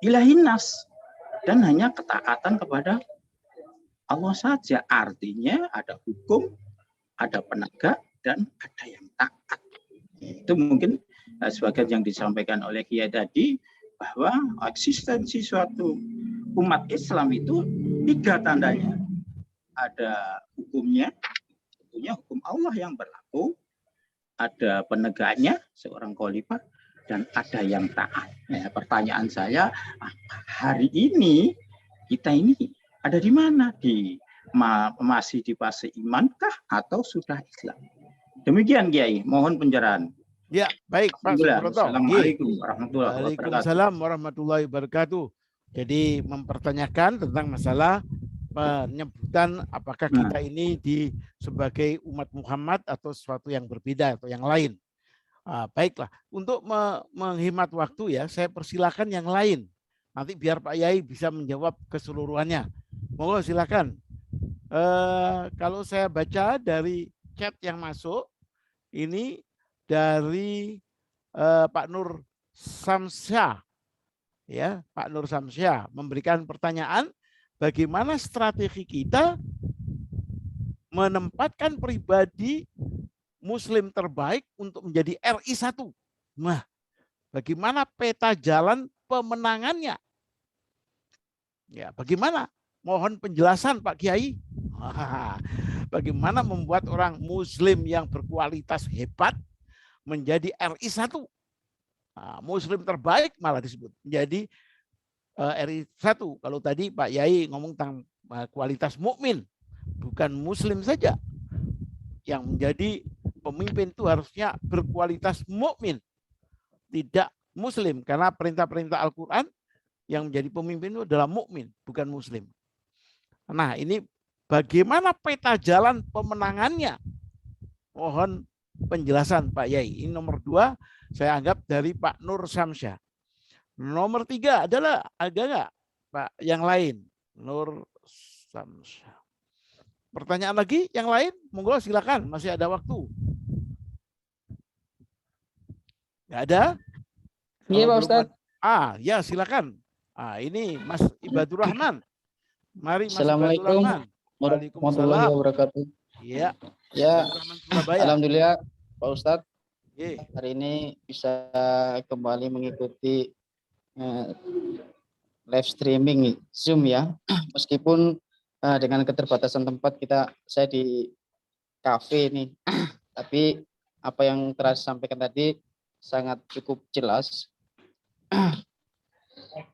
Speaker 4: Ilahinas, dan hanya ketaatan kepada Allah saja. Artinya ada hukum, ada penegak, dan ada yang taat. Itu mungkin sebagian yang disampaikan oleh Kiai tadi, bahwa eksistensi suatu umat Islam itu 3 tandanya. Ada hukumnya, tentunya hukum Allah yang berlaku, ada penegaknya, seorang khalifah, dan ada yang taat. Nah, pertanyaan saya, hari ini kita ini ada di mana? Masih di fase imankah atau sudah Islam? Demikian Kiai, mohon pencerahan.
Speaker 1: Ya, baik Pak Subroto.
Speaker 4: Assalamualaikum warahmatullahi wabarakatuh.
Speaker 1: Waalaikumsalam warahmatullahi wabarakatuh. Jadi mempertanyakan tentang masalah penyebutan apakah kita ini sebagai umat Muhammad atau sesuatu yang berbeda atau yang lain. Baiklah, untuk menghemat waktu ya, saya persilakan yang lain. Nanti biar Pak Yai bisa menjawab keseluruhannya. Monggo silakan. Kalau saya baca dari chat yang masuk, ini dari Pak Nur Samsyah, ya Pak Nur Samsyah memberikan pertanyaan, bagaimana strategi kita menempatkan pribadi Muslim terbaik untuk menjadi RI 1. Nah, bagaimana peta jalan pemenangannya? Ya, bagaimana? Mohon penjelasan Pak Kiai. Bagaimana membuat orang Muslim yang berkualitas hebat menjadi RI 1? Muslim terbaik malah disebut menjadi RI 1. Kalau tadi Pak Yai ngomong tentang kualitas mukmin, bukan Muslim saja. Yang menjadi pemimpin itu harusnya berkualitas mukmin, tidak Muslim, karena perintah-perintah Al-Quran yang menjadi pemimpin itu adalah mukmin, bukan Muslim. Nah, ini bagaimana peta jalan pemenangannya? Mohon penjelasan Pak Yai. Ini nomor 2 saya anggap dari Pak Nur Samsyah. Nomor 3 adalah agak nggak Pak yang lain? Nur Samsyah. Pertanyaan lagi yang lain? Monggo silakan, masih ada waktu. Nggak ada?
Speaker 5: Iya Pak Ustadz.
Speaker 1: Ya silakan. Ini Mas Ibadur Rahman. Mari Mas
Speaker 5: Assalamualaikum
Speaker 1: warahmatullahi
Speaker 5: wabarakatuh.
Speaker 1: Iya.
Speaker 5: Ya, alhamdulillah Pak Ustadz. Hari ini bisa kembali mengikuti live streaming Zoom ya. Meskipun dengan keterbatasan tempat saya di kafe nih. Tapi apa yang telah disampaikan tadi sangat cukup jelas.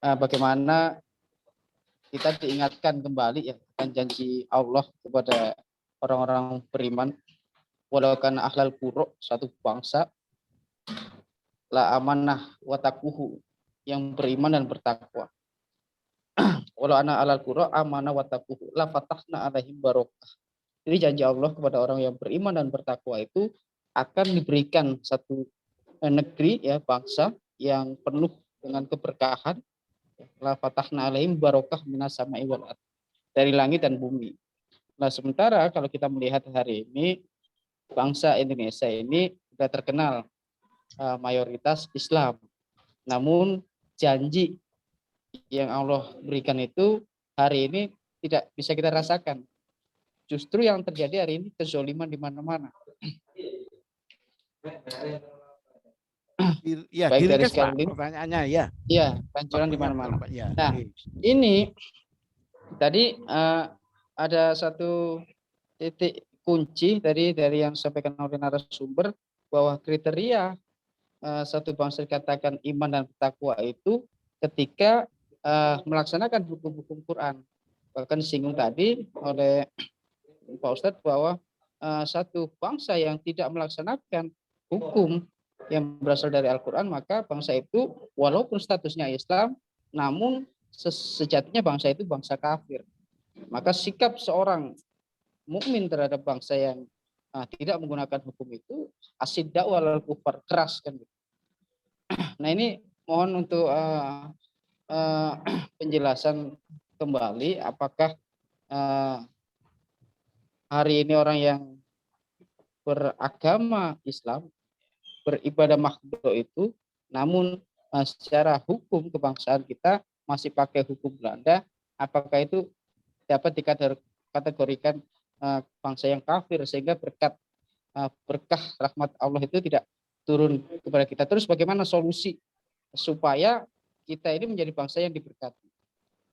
Speaker 5: Bagaimana kita diingatkan kembali ya akan janji Allah kepada orang-orang beriman, walau kana ahlal qura, satu bangsa, la amanah wa taquhu, yang beriman dan bertakwa. Walau ana alal qura amanah wa taquhu, la fatahna alaihim barokah. Jadi janji Allah kepada orang yang beriman dan bertakwa itu akan diberikan satu negeri ya, bangsa yang penuh dengan keberkahan. La fatahna alaihim barokah minas sama'i wal ardh, dari langit dan bumi. Nah, sementara kalau kita melihat hari ini bangsa Indonesia ini sudah terkenal mayoritas Islam. Namun janji yang Allah berikan itu hari ini tidak bisa kita rasakan. Justru yang terjadi hari ini kezoliman di mana-mana.
Speaker 1: Ya, baik dari sekali pertanyaannya ya.
Speaker 5: Iya, pancuran di mana-mana. Ya. Nah, ini tadi ada satu titik kunci dari yang disampaikan oleh narasumber, bahwa kriteria satu bangsa dikatakan iman dan takwa itu ketika melaksanakan hukum-hukum Quran. Bahkan disinggung tadi oleh Pak Ustadz bahwa satu bangsa yang tidak melaksanakan hukum yang berasal dari Al-Quran, maka bangsa itu walaupun statusnya Islam, namun sejatinya bangsa itu bangsa kafir. Maka sikap seorang mukmin terhadap bangsa yang tidak menggunakan hukum itu asyidda walal kufar, keras kan. Nah, ini mohon untuk penjelasan kembali, apakah hari ini orang yang beragama Islam, beribadah makhluk itu, namun secara hukum kebangsaan kita masih pakai hukum Belanda, apakah itu dapat dikategorikan bangsa yang kafir, sehingga berkah rahmat Allah itu tidak turun kepada kita. Terus bagaimana solusi supaya kita ini menjadi bangsa yang diberkati?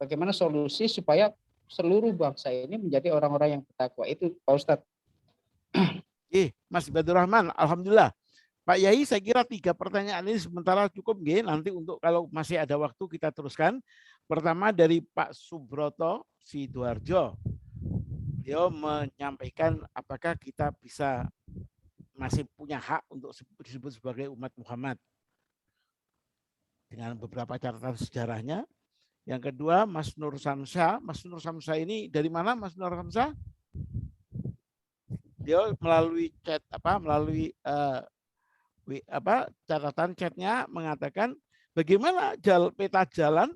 Speaker 5: Bagaimana solusi supaya seluruh bangsa ini menjadi orang-orang yang bertakwa? Itu Pak Ustadz.
Speaker 1: Mas Ibadur Rahman, alhamdulillah. Pak Yai, saya kira 3 pertanyaan ini sementara cukup, nggih. Nanti untuk kalau masih ada waktu kita teruskan. Pertama dari Pak Subroto Sidoarjo. Dia menyampaikan apakah kita bisa masih punya hak untuk disebut sebagai umat Muhammad dengan beberapa catatan sejarahnya. Yang kedua, Mas Nur Samsa. Mas Nur Samsa ini dari mana, Mas Nur Samsa? Dia melalui chat catatan chatnya mengatakan bagaimana peta jalan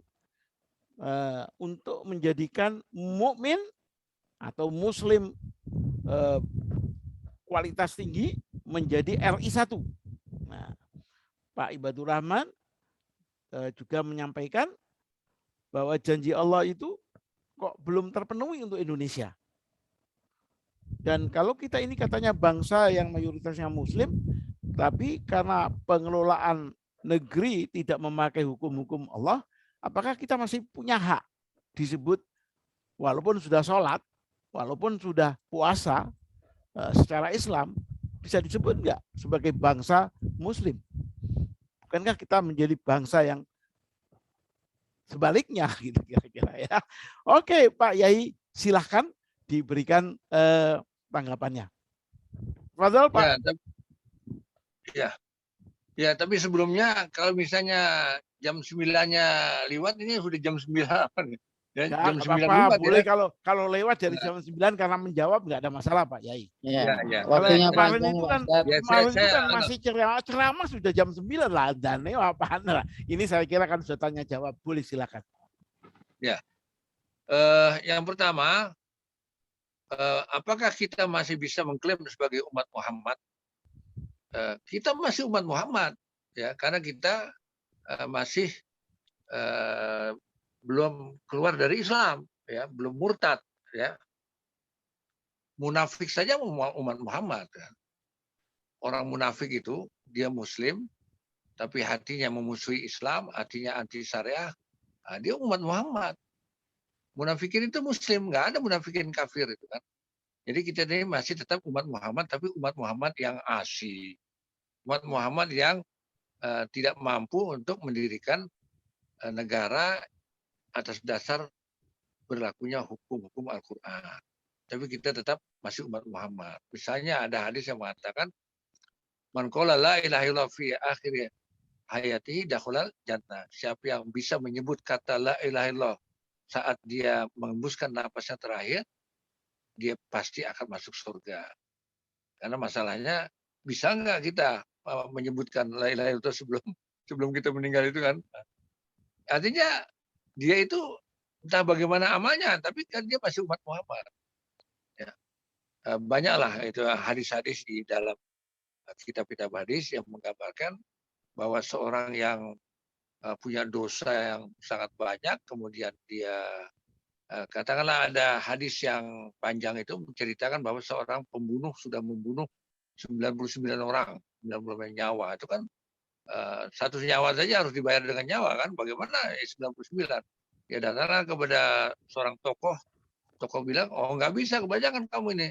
Speaker 1: untuk menjadikan mukmin atau muslim kualitas tinggi menjadi RI 1. Nah, Pak Ibadur Rahman juga menyampaikan bahwa janji Allah itu kok belum terpenuhi untuk Indonesia. Dan kalau kita ini katanya bangsa yang mayoritasnya muslim, tapi karena pengelolaan negeri tidak memakai hukum-hukum Allah, apakah kita masih punya hak disebut walaupun sudah sholat, walaupun sudah puasa secara Islam, bisa disebut enggak sebagai bangsa muslim? Bukankah kita menjadi bangsa yang sebaliknya gitu kira-kira ya? Oke, Pak Yai, silahkan diberikan tanggapannya. Fadhal, Pak.
Speaker 2: Ya, tapi sebelumnya kalau misalnya jam 9-nya lewat, ini sudah jam 9 ya, jam 9
Speaker 1: apa-apa, boleh
Speaker 2: ya.
Speaker 1: kalau lewat dari jam 9 karena menjawab nggak ada masalah, Pak Yai.
Speaker 5: Ya.
Speaker 1: Kalau kemarin itu kan
Speaker 2: saya
Speaker 1: masih ceramah sudah jam 9 lah, dan apaan lah. Ini saya kira kan sudah tanya jawab, boleh silakan.
Speaker 2: Ya. Yang pertama, apakah kita masih bisa mengklaim sebagai umat Muhammad? Kita masih umat Muhammad, ya, karena kita masih belum keluar dari Islam, ya, belum murtad, ya. Munafik saja umat Muhammad. Ya. Orang munafik itu dia Muslim, tapi hatinya memusuhi Islam, hatinya anti syariah, dia umat Muhammad. Munafikin itu Muslim, nggak ada munafikin kafir itu kan. Jadi kita ini masih tetap umat Muhammad, tapi umat Muhammad yang asli, umat Muhammad yang tidak mampu untuk mendirikan negara atas dasar berlakunya hukum-hukum Al-Quran. Tapi kita tetap masih umat Muhammad. Misalnya ada hadis yang mengatakan, man qala la ilaha illallah fi akhir hayatihi dakhalal jannah. Siapa yang bisa menyebut kata la ilaha illallah saat dia mengembuskan napasnya terakhir, dia pasti akan masuk surga. Karena masalahnya, bisa nggak kita menyebutkan la ilaha illallah sebelum kita meninggal itu kan? Artinya dia itu entah bagaimana amalnya, tapi kan dia masih umat Muhammad. Ya. Banyaklah itu hadis-hadis di dalam kitab-kitab hadis yang menggambarkan bahwa seorang yang punya dosa yang sangat banyak, kemudian dia katakanlah ada hadis yang panjang itu menceritakan bahwa seorang pembunuh sudah membunuh 99 orang, 99 nyawa. Itu kan satu nyawa saja harus dibayar dengan nyawa kan? Bagaimana 99? Dia datang kepada seorang tokoh bilang, oh nggak bisa, kebanyakan kamu ini.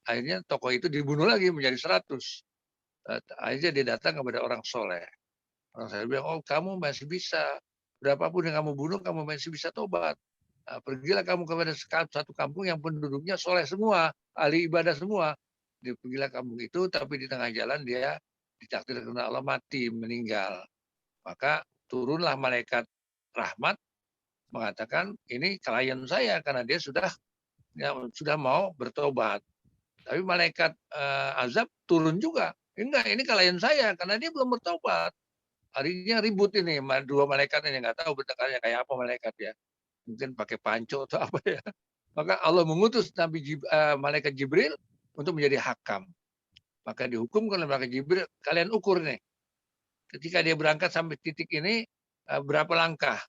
Speaker 2: Akhirnya tokoh itu dibunuh lagi menjadi 100. Akhirnya dia datang kepada orang soleh. Orang soleh bilang, oh kamu masih bisa, berapapun yang kamu bunuh, kamu masih bisa tobat. Pergilah kamu kepada satu kampung yang penduduknya soleh semua, ahli ibadah semua. Pergilah kampung itu, tapi di tengah jalan dia ditakdir karena Allah mati, meninggal. Maka turunlah malaikat rahmat mengatakan, ini klien saya karena dia sudah mau bertobat. Tapi malaikat azab turun juga. Enggak, ini klien saya karena dia belum bertobat. Harinya ribut ini, dua malaikat ini, nggak tahu bentukannya kayak apa malaikat ya. Mungkin pakai panco atau apa ya. Maka Allah mengutus malaikat Jibril untuk menjadi hakam. Maka dihukumkan oleh malaikat Jibril, kalian ukur nih. Ketika dia berangkat sampai titik ini, berapa langkah.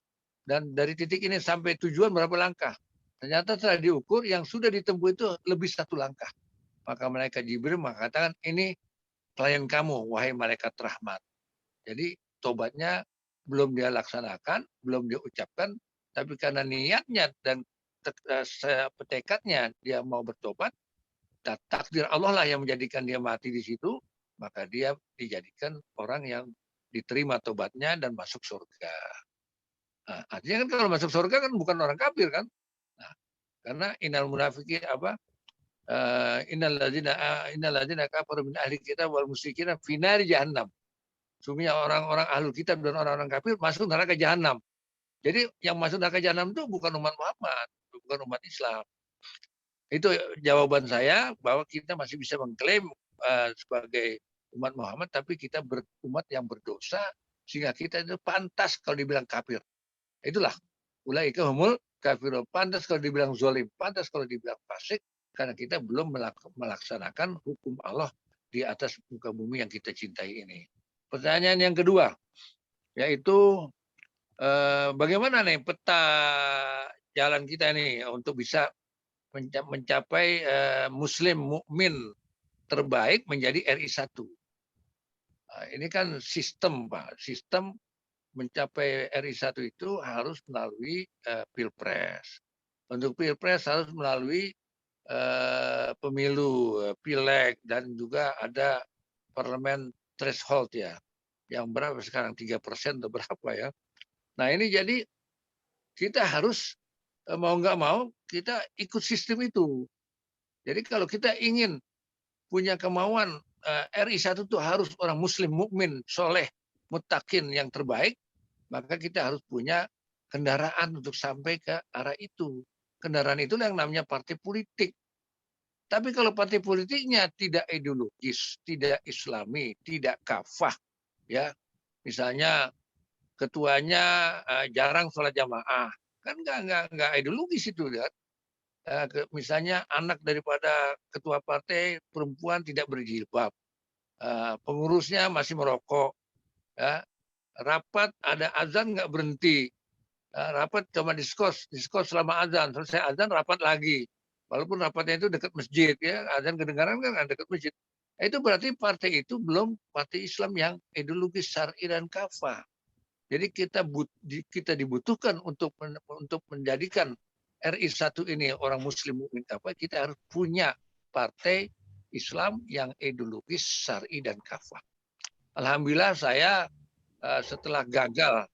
Speaker 2: Dan dari titik ini sampai tujuan berapa langkah. Ternyata setelah diukur, yang sudah ditempuh itu lebih 1 langkah. Maka malaikat Jibril mengatakan, ini klien kamu, wahai malaikat rahmat. Jadi tobatnya belum dia laksanakan, belum dia ucapkan, tapi karena niatnya dan tekadnya dia mau bertobat, takdir Allah lah yang menjadikan dia mati di situ, maka dia dijadikan orang yang diterima tobatnya dan masuk surga. Nah, artinya kan kalau masuk surga kan bukan orang kafir kan? Nah, karena innal munafiqin innal ladzina kafaru min ahli kitab wal musyrikin fi nari jahannam. Sungguhnya orang-orang ahlul kitab dan orang-orang kafir masuk neraka jahanam. Jadi yang masuk neraka jahanam itu bukan umat Muhammad, bukan umat Islam. Itu jawaban saya bahwa kita masih bisa mengklaim sebagai umat Muhammad, tapi kita umat yang berdosa sehingga kita itu pantas kalau dibilang kafir. Itulah ulaika humul kafirun, pantas kalau dibilang zalim, pantas kalau dibilang fasik, karena kita belum melaksanakan hukum Allah di atas muka bumi yang kita cintai ini. Pertanyaan yang kedua, yaitu bagaimana nih peta jalan kita nih untuk bisa mencapai Muslim mukmin terbaik menjadi RI1. Nah, ini kan sistem, Pak. Sistem mencapai RI1 itu harus melalui Pilpres. Untuk Pilpres harus melalui pemilu, pileg, dan juga ada parlemen threshold ya, yang berapa sekarang 3% atau berapa ya. Nah ini jadi kita harus mau nggak mau kita ikut sistem itu. Jadi kalau kita ingin punya kemauan RI1 itu harus orang muslim mukmin soleh muttaqin yang terbaik, maka kita harus punya kendaraan untuk sampai ke arah itu. Kendaraan itu yang namanya partai politik. Tapi kalau partai politiknya tidak ideologis, tidak islami, tidak kafah, ya, misalnya ketuanya jarang sholat jamaah, kan nggak ideologis itu, ya. Misalnya anak daripada ketua partai perempuan tidak berjilbab, pengurusnya masih merokok, ya, rapat ada azan nggak berhenti, rapat cuma diskos selama azan, selesai azan rapat lagi. Walaupun rapatnya itu dekat masjid, ya, azan kedengaran kan dekat masjid. Itu berarti partai itu belum partai Islam yang ideologis, syar'i dan kafah. Jadi kita dibutuhkan untuk menjadikan RI1 ini orang muslim mukmin kafah, kita harus punya partai Islam yang ideologis, syar'i dan kafah. Alhamdulillah saya setelah gagal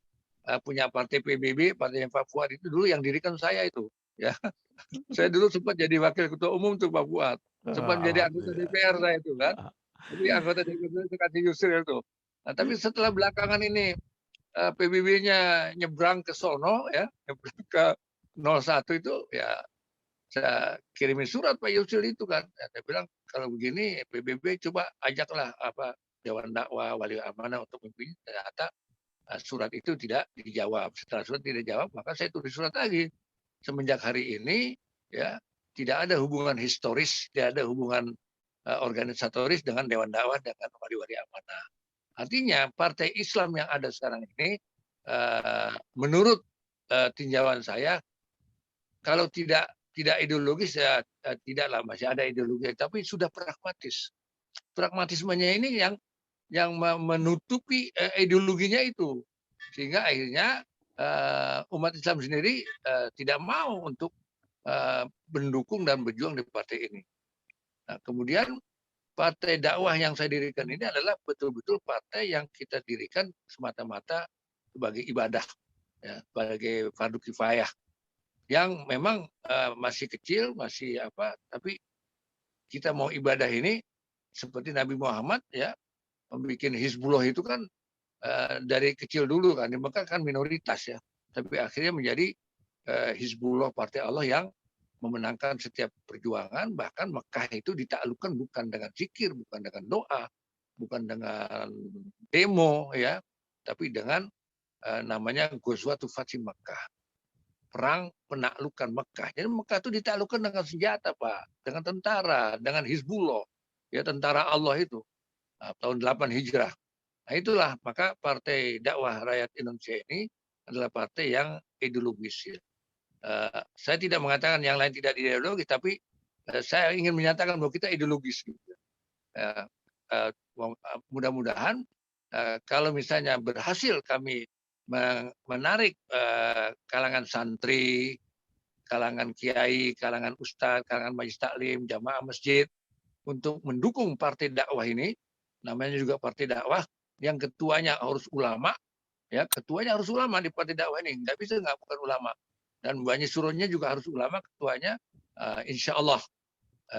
Speaker 2: punya partai PBB, partai Pak Fuad itu dulu yang dirikan saya itu, ya. Saya dulu sempat jadi wakil ketua umum untuk Pak Fuad, sempat menjadi anggota DPR saya itu kan. Jadi anggota DPR itu kasih Yusril itu. Nah, tapi setelah belakangan ini PBB-nya nyebrang ke sono, ya, nyebrang ke 01 itu, ya saya kirimin surat Pak Yusril itu kan. Ya, saya bilang kalau begini PBB coba ajaklah Dewan Dakwah Wali Amanah untuk memimpin. Ternyata surat itu tidak dijawab. Setelah surat tidak dijawab, maka saya tulis surat lagi. Semenjak hari ini, ya, tidak ada hubungan historis, tidak ada hubungan organisatoris dengan Dewan Dakwah dengan Wali-Wali Amanah. Artinya partai Islam yang ada sekarang ini, menurut tinjauan saya, kalau tidak ideologis ya tidaklah, masih ada ideologi, tapi sudah pragmatis. Pragmatismenya ini yang menutupi ideologinya itu, sehingga akhirnya umat Islam sendiri tidak mau untuk mendukung dan berjuang di partai ini. Nah, kemudian partai dakwah yang saya dirikan ini adalah betul-betul partai yang kita dirikan semata-mata sebagai ibadah, ya, sebagai fardu kifayah, yang memang masih kecil, masih tapi kita mau ibadah ini seperti Nabi Muhammad, ya, membuat Hizbullah itu kan dari kecil dulu kan, di Mekah kan minoritas, ya, tapi akhirnya menjadi Hizbullah, partai Allah yang memenangkan setiap perjuangan. Bahkan Mekah itu ditaklukkan bukan dengan zikir, bukan dengan doa, bukan dengan demo, ya, tapi dengan namanya Ghazwatul Fath Mekah, perang penaklukan Mekah. Jadi Mekah itu ditaklukkan dengan senjata, Pak, dengan tentara, dengan Hizbullah, ya, tentara Allah itu, tahun 8 Hijrah. Nah itulah, maka Partai Dakwah Rakyat Indonesia ini adalah partai yang ideologis, ya. Saya tidak mengatakan yang lain tidak ideologis, tapi saya ingin menyatakan bahwa kita ideologis. Gitu. mudah-mudahan kalau misalnya berhasil kami menarik kalangan santri, kalangan kiai, kalangan ustadz, kalangan majelis taklim, jamaah masjid untuk mendukung partai dakwah ini, namanya juga partai dakwah yang ketuanya harus ulama, ya ketuanya harus ulama di partai dakwah ini, nggak bisa nggak bukan ulama, dan banyak suruhnya juga harus ulama ketuanya, insya Allah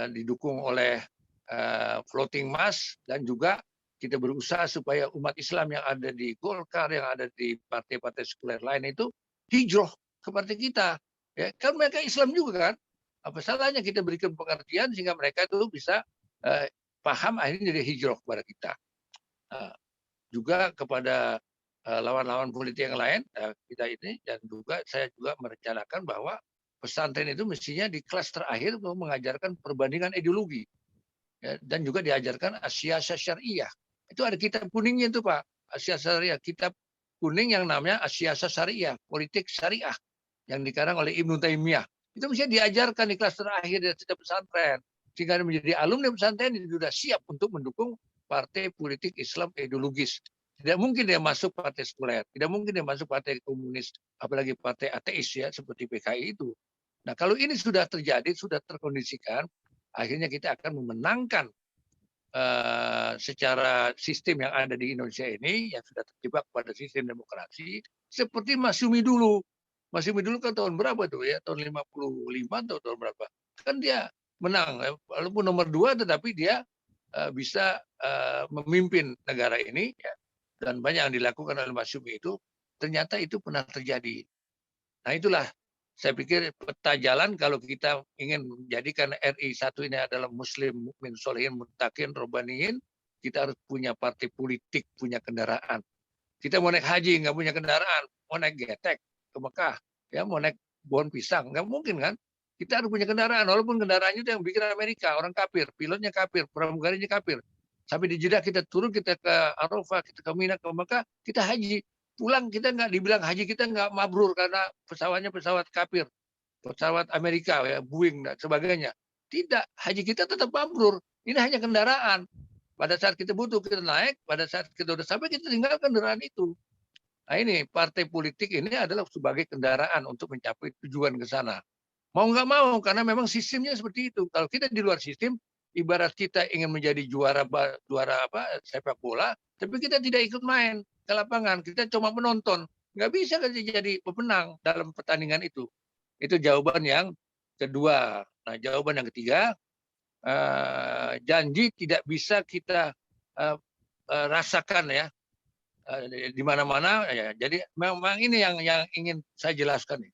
Speaker 2: didukung oleh floating mass, dan juga kita berusaha supaya umat Islam yang ada di Golkar, yang ada di partai-partai sekuler lain itu hijrah ke partai kita. Ya, kan mereka Islam juga kan. Apa salahnya kita berikan pengertian sehingga mereka itu bisa paham, akhirnya jadi hijrah kepada kita. Juga kepada lawan-lawan politik yang lain kita ini, dan juga saya juga merencanakan bahwa pesantren itu mestinya di kelas terakhir mengajarkan perbandingan ideologi, ya, dan juga diajarkan Asyasah Syariah. Itu ada kitab kuningnya itu Pak, Asyasah Syariah, kitab kuning yang namanya Asyasah Syariah, politik syariah yang dikarang oleh Ibnu Taimiyah. Itu mestinya diajarkan di kelas terakhir di setiap pesantren, sehingga menjadi alumni pesantren itu sudah siap untuk mendukung partai politik Islam ideologis. Tidak mungkin dia masuk partai sekuler, tidak mungkin dia masuk partai komunis, apalagi partai ateis ya seperti PKI itu. Nah, kalau ini sudah terjadi, sudah terkondisikan, akhirnya kita akan memenangkan secara sistem yang ada di Indonesia ini, yang sudah terjebak pada sistem demokrasi, seperti Masyumi dulu. Masyumi dulu kan tahun berapa tuh ya? Tahun 55 atau tahun berapa? Kan dia menang, walaupun nomor 2, tetapi dia bisa memimpin negara ini, ya. Dan banyak yang dilakukan oleh Masyumi itu, ternyata itu pernah terjadi. Nah itulah, saya pikir peta jalan kalau kita ingin menjadikan RI 1 ini adalah Muslim, mukmin, solihin, muttaqin, robbaniyin, kita harus punya partai politik, punya kendaraan. Kita mau naik haji, nggak punya kendaraan, mau naik getek ke Mekah, ya mau naik pohon pisang, nggak mungkin kan? Kita harus punya kendaraan, walaupun kendaraannya itu yang bikin Amerika, orang kafir, pilotnya kafir, pramugarinya kafir. Sampai di Jeddah kita turun, kita ke Arafah, kita ke Mina, ke Mekah, kita haji. Pulang kita nggak dibilang haji kita nggak mabrur karena pesawatnya pesawat kafir, pesawat Amerika ya, Boeing dan sebagainya. Tidak, haji kita tetap mabrur. Ini hanya kendaraan. Pada saat kita butuh kita naik, pada saat kita udah sampai kita tinggalkan kendaraan itu. Nah ini partai politik ini adalah sebagai kendaraan untuk mencapai tujuan ke sana. Mau nggak mau, karena memang sistemnya seperti itu. Kalau kita di luar sistem, ibarat kita ingin menjadi juara sepak bola, tapi kita tidak ikut main ke lapangan, kita cuma menonton, nggak bisa jadi pemenang dalam pertandingan itu. Itu jawaban yang kedua. Nah, jawaban yang ketiga, janji tidak bisa kita rasakan ya di mana-mana. Ya. Jadi memang ini yang ingin saya jelaskan.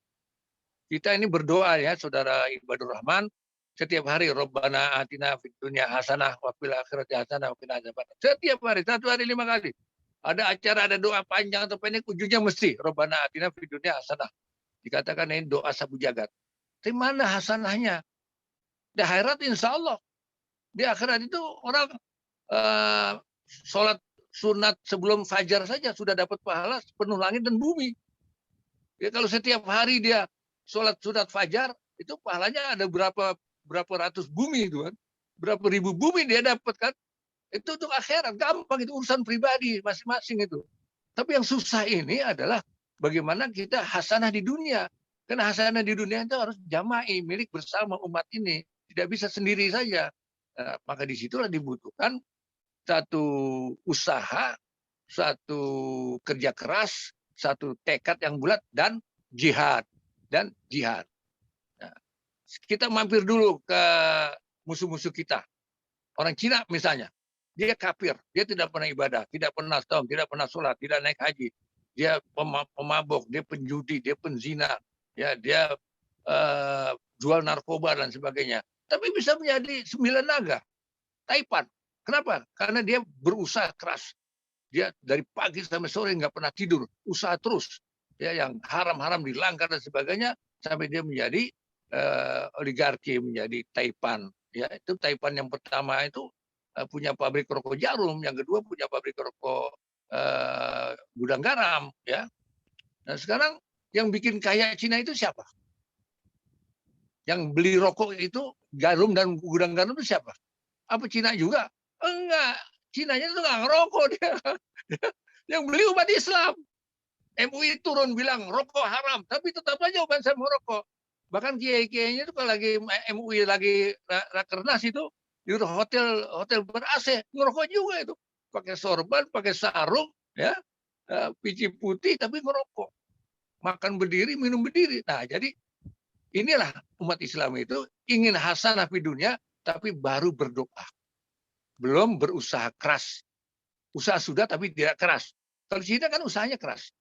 Speaker 2: Kita ini berdoa ya, saudara Ibadur Rahman, setiap hari Rabbana atina fid dunya hasanah wa fil akhirati hasanah wa qina adzabannar. Setiap hari, 1 hari 5 kali. Ada acara, ada doa panjang atau pendek, ujungnya mesti Rabbana atina fid dunya hasanah. Dikatakan ini doa sabu jagat. Di mana hasanahnya? Di akhirat insya Allah. Di akhirat itu orang sholat sunat sebelum fajar saja sudah dapat pahala penuh langit dan bumi. Ya, kalau setiap hari dia sholat sunat fajar, itu pahalanya ada berapa ratus bumi itu kan. Berapa ribu bumi dia dapat kan. Itu untuk akhirat, gampang, itu urusan pribadi masing-masing itu. Tapi yang susah ini adalah bagaimana kita hasanah di dunia. Karena hasanah di dunia itu harus jama'i, milik bersama umat ini. Tidak bisa sendiri saja. Nah, maka disitulah dibutuhkan satu usaha, satu kerja keras, satu tekad yang bulat, dan jihad. Nah, kita mampir dulu ke musuh-musuh kita. Orang Cina misalnya. Dia kafir, dia tidak pernah ibadah, tidak pernah saum, tidak pernah sholat, tidak naik haji. Dia pemabok, dia penjudi, dia penzina, ya, dia jual narkoba dan sebagainya. Tapi bisa menjadi 9 naga. Taipan. Kenapa? Karena dia berusaha keras. Dia dari pagi sampai sore nggak pernah tidur, usaha terus. Ya, yang haram-haram dilanggar dan sebagainya, sampai dia menjadi oligarki, menjadi Taipan. Ya, itu Taipan yang pertama itu punya pabrik rokok Jarum, yang kedua punya pabrik rokok gudang garam, ya. Nah sekarang yang bikin kaya Cina itu siapa? Yang beli rokok itu Jarum dan gudang garam itu siapa? Apa Cina juga? Enggak, Cinanya itu nggak ngerokok dia. Yang beli umat Islam. MUI turun bilang rokok haram, tapi tetap aja umat Islam merokok. Bahkan kiai-kiainya itu kalau lagi MUI lagi rakernas itu di hotel ber-AC ngerokok juga itu. Pakai sorban, pakai sarung, ya, pici putih tapi ngerokok. Makan berdiri, minum berdiri. Nah, jadi inilah umat Islam itu ingin hasanah di dunia, tapi baru berdoa. Belum berusaha keras. Usaha sudah tapi tidak keras. Kalau di sini kan usahanya keras.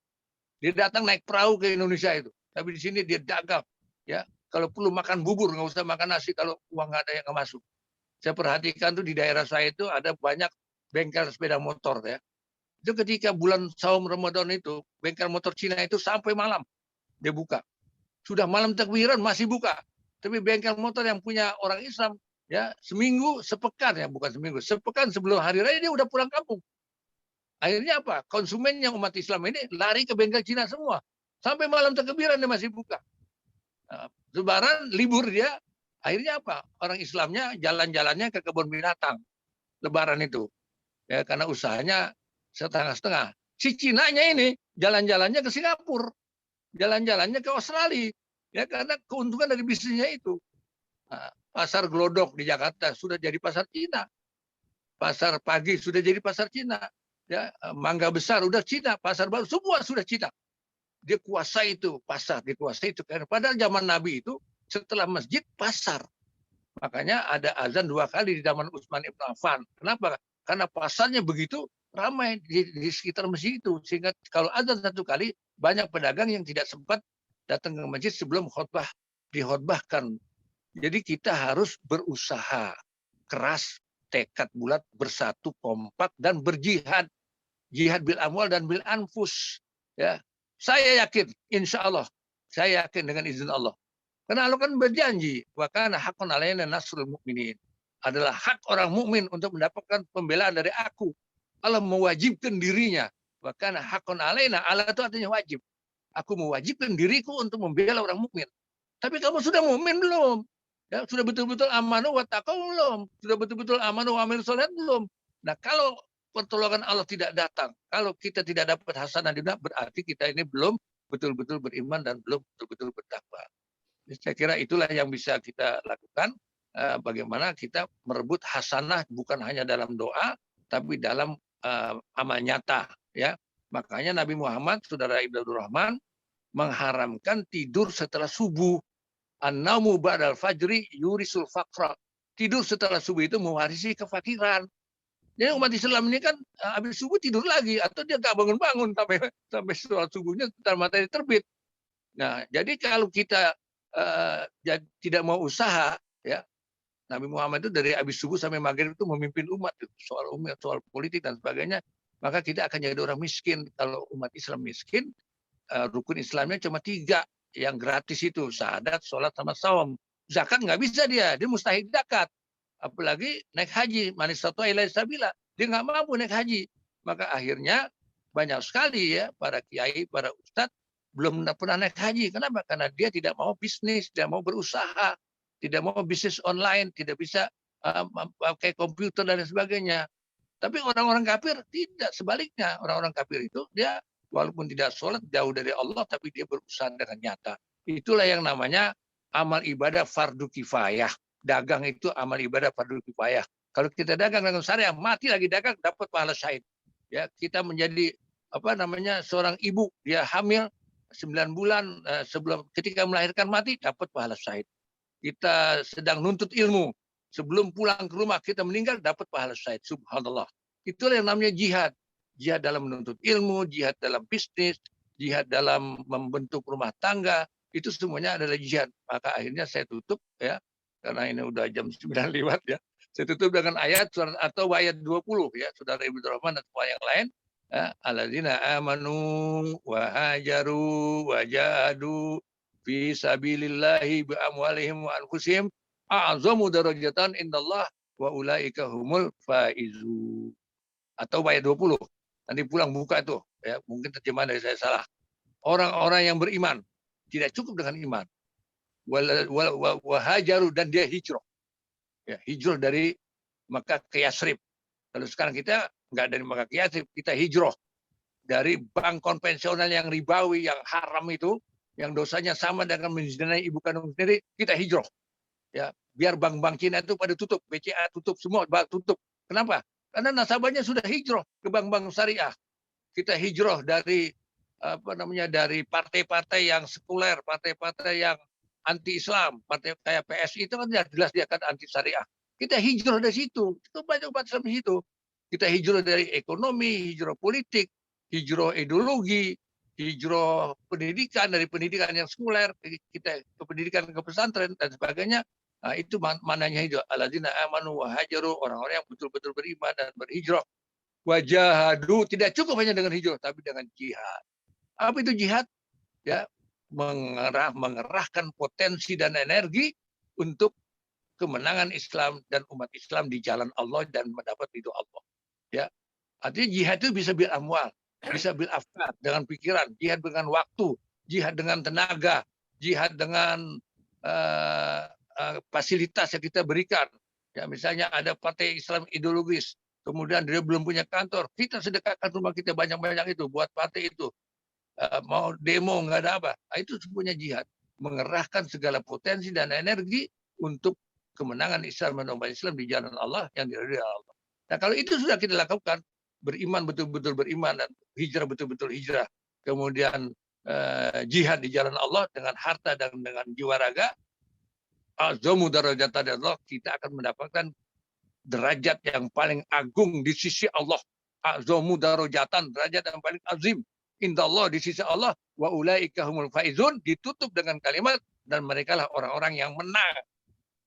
Speaker 2: Dia datang naik perahu ke Indonesia itu. Tapi di sini dia dagang. Ya, kalau perlu makan bubur, nggak usah makan nasi kalau uang nggak ada yang masuk. Saya perhatikan tuh di daerah saya itu ada banyak bengkel sepeda motor ya. Itu ketika bulan Saum Ramadan itu, bengkel motor Cina itu sampai malam dia buka. Sudah malam takbiran masih buka. Tapi bengkel motor yang punya orang Islam ya seminggu, sepekan ya, bukan seminggu, sepekan sebelum hari raya dia udah pulang kampung. Akhirnya apa? Konsumen yang umat Islam ini lari ke bengkel Cina semua. Sampai malam takbiran dia masih buka. Nah, Lebaran libur dia. Akhirnya apa? Orang Islamnya jalan-jalannya ke kebun binatang. Lebaran itu. Ya, karena usahanya setengah-setengah. Si Cinanya ini jalan-jalannya ke Singapura. Jalan-jalannya ke Australia. Ya, karena keuntungan dari bisnisnya itu. Nah, pasar Glodok di Jakarta sudah jadi pasar Cina. Pasar Pagi sudah jadi pasar Cina. Ya, Mangga Besar udah Cina, pasar baru semua sudah Cina. Dia kuasai itu pasar, dikuasai itu. Karena pada zaman Nabi itu setelah masjid pasar. Makanya ada azan 2 kali di zaman Utsman Ibn Affan. Kenapa? Karena pasarnya begitu ramai di sekitar masjid itu. Sehingga kalau azan 1 kali banyak pedagang yang tidak sempat datang ke masjid sebelum khutbah dikhutbahkan. Jadi kita harus berusaha keras, tekad bulat, bersatu, kompak dan berjihad. Jihad bil amwal dan bil anfus. Ya, saya yakin, insya Allah, saya yakin dengan izin Allah. Karena Allah kan berjanji, wa kana haqqun alaina nasrul mu'minin. Adalah hak orang mukmin untuk mendapatkan pembelaan dari aku. Allah mewajibkan dirinya. Wa kana haqqun alaina, Allah itu artinya wajib. Aku mewajibkan diriku untuk membela orang mukmin. Tapi kamu sudah mukmin belum? Ya, sudah betul-betul amanu wa taqaw belum? Sudah betul-betul amanu wa amil sholat belum? Nah, kalau pertolongan Allah tidak datang, kalau kita tidak dapat hasanah di dunia, berarti kita ini belum betul-betul beriman dan belum betul-betul bertakwa. Saya kira itulah yang bisa kita lakukan. Bagaimana kita merebut hasanah bukan hanya dalam doa, tapi dalam amal nyata. Ya, makanya Nabi Muhammad, saudara Ibnu Rahman, mengharamkan tidur setelah subuh. An-naumu ba'dal fajri yurisul faqra. Tidur setelah subuh itu mewarisi kefakiran. Jadi umat Islam ini kan habis subuh tidur lagi atau dia nggak bangun-bangun sampai sholat subuhnya setelah matahari terbit. Nah, jadi kalau kita tidak mau usaha, ya Nabi Muhammad itu dari habis subuh sampai maghrib itu memimpin umat soal politik dan sebagainya, maka kita akan jadi orang miskin. Kalau umat Islam miskin, rukun Islamnya cuma 3 yang gratis itu, syahadat, sholat, sama saum. Zakat nggak bisa dia mustahil zakat. Apalagi naik haji, man istata'a ilaihi sabila, dia nggak mampu naik haji. Maka akhirnya banyak sekali ya para kiai, para ustadz belum pernah naik haji. Kenapa? Karena dia tidak mau bisnis, tidak mau berusaha, tidak mau bisnis online, tidak bisa pakai komputer dan sebagainya. Tapi orang-orang kafir tidak, sebaliknya. Orang-orang kafir itu dia walaupun tidak sholat, jauh dari Allah, tapi dia berusaha dengan nyata. Itulah yang namanya amal ibadah fardu kifayah. Dagang itu amal ibadah fardu kifayah. Kalau kita dagang dengan syariah, mati lagi dagang dapat pahala syahid. Ya, kita menjadi seorang ibu, dia hamil 9 bulan sebelum ketika melahirkan mati dapat pahala syahid. Kita sedang nuntut ilmu, sebelum pulang ke rumah kita meninggal dapat pahala syahid. Subhanallah. Itulah yang namanya jihad. Jihad dalam menuntut ilmu, jihad dalam bisnis, jihad dalam membentuk rumah tangga, itu semuanya adalah jihad. Maka akhirnya saya tutup ya. Karena ini udah jam 9 lewat ya. Saya tutup dengan ayat surat atau ayat 20 ya, saudara Ibnu Rahman dan semua yang lain. Ya, alladzina amanu wa hajaru wa jahadu fi sabilillahi bi amwalihim wa anfusihim a'zamu darajatan indallah wa ulaika humul faizun. Atau ayat 20. Nanti pulang buka tuh ya, mungkin terjemahan dari saya salah. Orang-orang yang beriman tidak cukup dengan iman. Wahajaru dan dia hijrah. Ya, hijrah dari Makkah ke Yasrib. Lalu sekarang kita nggak dari Mekah ke Yatsrib, kita hijrah dari bank konvensional yang ribawi, yang haram itu, yang dosanya sama dengan menzinai ibu kandung sendiri, kita hijrah. Ya, biar bank-bank Cina itu pada tutup, BCA tutup semua, tutup. Kenapa? Karena nasabahnya sudah hijrah ke bank-bank syariah. Kita hijrah dari dari partai-partai yang sekuler, partai-partai yang anti-Islam, partai kayak PSI itu kan jelas dia kan anti syariah. Kita hijrah dari situ, itu banyak umat Islam di situ. Kita hijrah dari ekonomi, hijrah politik, hijrah ideologi, hijrah pendidikan, dari pendidikan yang sekuler kita ke pendidikan ke pesantren dan sebagainya. Nah, itu mananya hijrah. Alladzina amanu wa hajaru, orang-orang yang betul-betul beriman dan berhijrah. Wajahadu, tidak cukup hanya dengan hijrah, tapi dengan jihad. Apa itu jihad? Ya, mengerahkan potensi dan energi untuk kemenangan Islam dan umat Islam di jalan Allah dan mendapat ridho Allah. Ya, artinya jihad itu bisa bil amwal, bisa bil afkar, dengan pikiran, jihad dengan waktu, jihad dengan tenaga, jihad dengan fasilitas yang kita berikan. Ya, misalnya ada partai Islam ideologis, kemudian dia belum punya kantor, kita sedekahkan rumah kita banyak-banyak itu buat partai itu. Mau demo nggak ada apa, itu sebenarnya jihad, mengerahkan segala potensi dan energi untuk kemenangan Islam dan umat Islam di jalan Allah yang diridhoi Allah. Nah, kalau itu sudah kita lakukan, beriman betul-betul beriman dan hijrah betul-betul hijrah, kemudian jihad di jalan Allah dengan harta dan dengan jiwa raga, azamu darajatan Allah, kita akan mendapatkan derajat yang paling agung di sisi Allah. Azamu darajatan, derajat yang paling azim indallah, di sisi Allah, wa ulaika humul faizun, ditutup dengan kalimat dan merekalah orang-orang yang menang.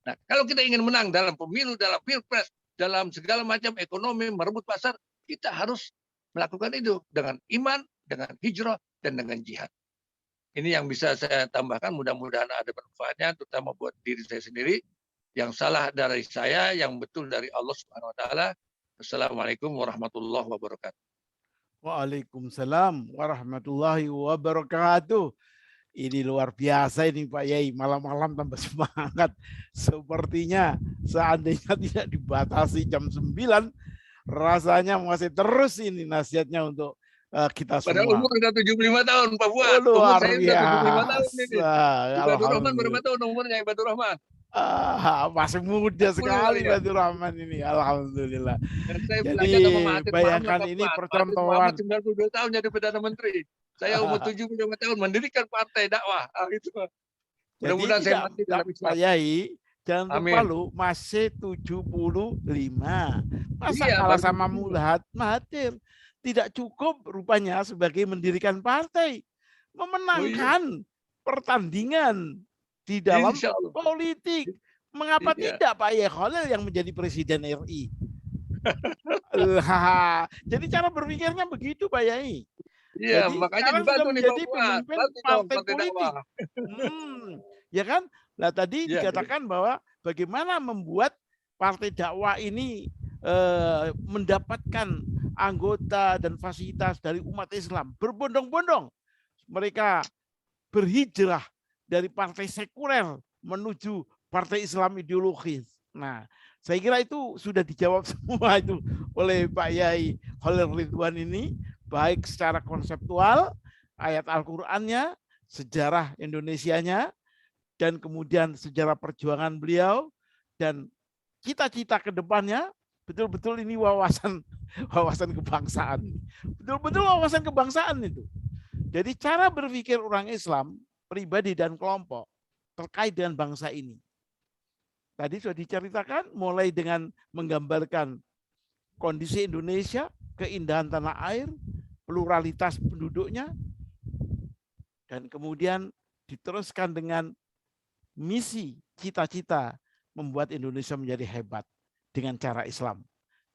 Speaker 2: Nah, kalau kita ingin menang dalam pemilu, dalam pilpres, dalam segala macam ekonomi, merebut pasar, kita harus melakukan itu dengan iman, dengan hijrah, dan dengan jihad. Ini yang bisa saya tambahkan, mudah-mudahan ada manfaatnya, terutama buat diri saya sendiri. Yang salah dari saya, yang betul dari Allah Subhanahu wa taala. Assalamualaikum warahmatullahi wabarakatuh.
Speaker 1: Waalaikumsalam warahmatullahi wabarakatuh. Ini luar biasa ini Pak Yai, malam-malam tambah semangat. Sepertinya seandainya tidak dibatasi jam 9, rasanya masih terus ini nasihatnya untuk kita semua.
Speaker 2: Padahal umur sudah 75 tahun Pak Fuad.
Speaker 1: Luar
Speaker 2: umur saya
Speaker 1: biasa.
Speaker 2: Sudah 75 tahun ini. Ibadur Rahman berapa tahun umurnya Ibadur Rahman?
Speaker 1: Masih muda sekali Ibadur Rahman ini, alhamdulillah. Jadi bayangkan ini percontohan.
Speaker 2: 92 tahun jadi Perdana Menteri. Saya umur 75 tahun mendirikan partai dakwah. Gitu. Mudah-mudahan saya mati dalam Islam.
Speaker 1: Pak Yai, jangan lupa lu masih 75. Masa kalah sama Mahathir? Tidak cukup rupanya sebagai mendirikan partai, memenangkan pertandingan di dalam politik. Mengapa tidak Pak Yai Khalil yang menjadi presiden RI? Jadi cara berpikirnya begitu Pak Yai.
Speaker 2: Iya,
Speaker 1: jadi
Speaker 2: makanya
Speaker 1: sudah menjadi pemimpin partai politik. Ya kan? Nah tadi dikatakan bahwa bagaimana membuat partai dakwah ini mendapatkan anggota dan fasilitas dari umat Islam berbondong-bondong. Mereka berhijrah dari partai sekuler menuju partai Islam ideologis. Nah, saya kira itu sudah dijawab semua itu oleh Pak Yai Khalil Ridwan ini, baik secara konseptual, ayat Al-Qur'annya, sejarah Indonesianya, dan kemudian sejarah perjuangan beliau, dan cita-cita ke depannya, betul-betul ini wawasan kebangsaan. Betul-betul wawasan kebangsaan itu. Jadi cara berpikir orang Islam, pribadi dan kelompok, terkait dengan bangsa ini. Tadi sudah diceritakan mulai dengan menggambarkan kondisi Indonesia, keindahan tanah air, pluralitas penduduknya, dan kemudian diteruskan dengan misi, cita-cita membuat Indonesia menjadi hebat dengan cara Islam,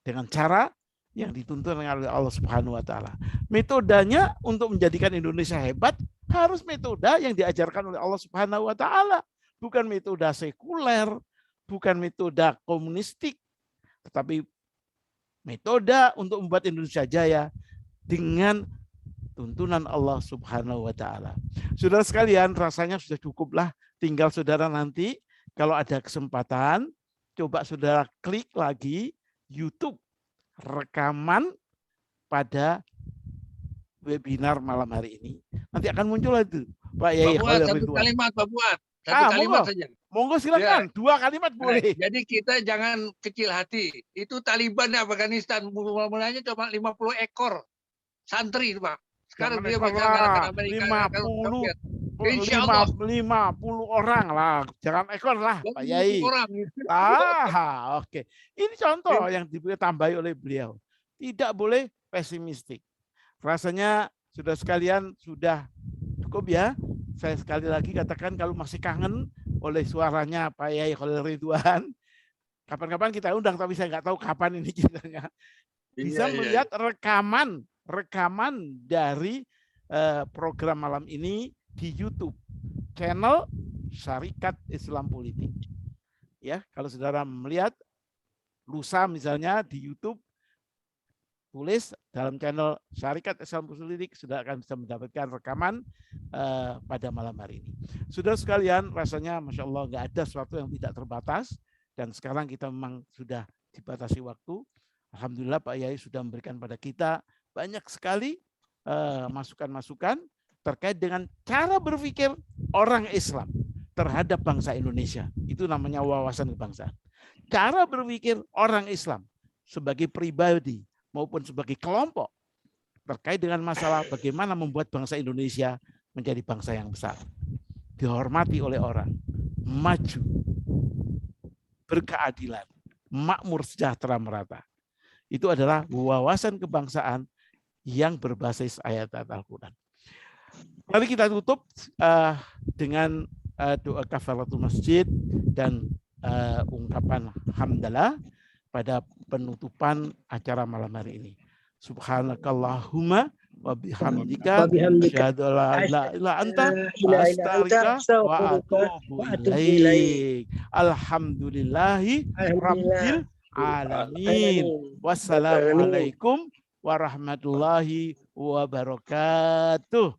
Speaker 1: dengan cara yang dituntun oleh Allah Subhanahu wa taala. Metodenya untuk menjadikan Indonesia hebat harus metode yang diajarkan oleh Allah Subhanahu wa taala, bukan metode sekuler, bukan metode komunistik, tetapi metode untuk membuat Indonesia jaya dengan tuntunan Allah Subhanahu wa taala. Saudara sekalian, rasanya sudah cukuplah, tinggal saudara nanti kalau ada kesempatan coba saudara klik lagi YouTube rekaman pada webinar malam hari ini. Nanti akan muncul itu, Pak Yai.
Speaker 2: Satu kalimat, Pak Buat. Satu kalimat saja.
Speaker 1: Monggo silakan, 2 kalimat boleh.
Speaker 2: Jadi kita jangan kecil hati. Itu Taliban di Afghanistan mulanya cuma 50 ekor santri, Pak. Sekarang dia mengatakan Amerika
Speaker 1: 50 orang lah, jangan ekor lah, Pak Yai. Oke. Ini contoh yang ditambahi oleh beliau. Tidak boleh pesimistik. Rasanya sudah sekalian sudah cukup ya. Saya sekali lagi katakan kalau masih kangen oleh suaranya Pak Yai Khalil Ridwan, kapan-kapan kita undang, tapi saya nggak tahu kapan ini kita bisa melihat rekaman dari program malam ini di YouTube channel Syarikat Islam Politik. Ya, kalau saudara melihat lusa misalnya di YouTube, tulis dalam channel Syarikat Islam Politik, sudah akan bisa mendapatkan rekaman pada malam hari ini. Saudara sekalian, rasanya Masya Allah nggak ada sesuatu yang tidak terbatas, dan sekarang kita memang sudah dibatasi waktu. Alhamdulillah Pak Yai sudah memberikan pada kita banyak sekali masukan-masukan terkait dengan cara berpikir orang Islam terhadap bangsa Indonesia. Itu namanya wawasan kebangsaan. Cara berpikir orang Islam sebagai pribadi maupun sebagai kelompok terkait dengan masalah bagaimana membuat bangsa Indonesia menjadi bangsa yang besar, dihormati oleh orang, maju, berkeadilan, makmur, sejahtera, merata. Itu adalah wawasan kebangsaan yang berbasis ayat-ayat Al-Quran. Mari kita tutup dengan doa kafaratul masjid dan ungkapan hamdalah pada penutupan acara malam hari ini. Subhanakallahumma wa bihamdika asyhadu an la ilaha illa anta astaghfiruka wa atubu ilaik. Alhamdulillahi rabbil alamin. Wassalamualaikum warahmatullahi wabarakatuh.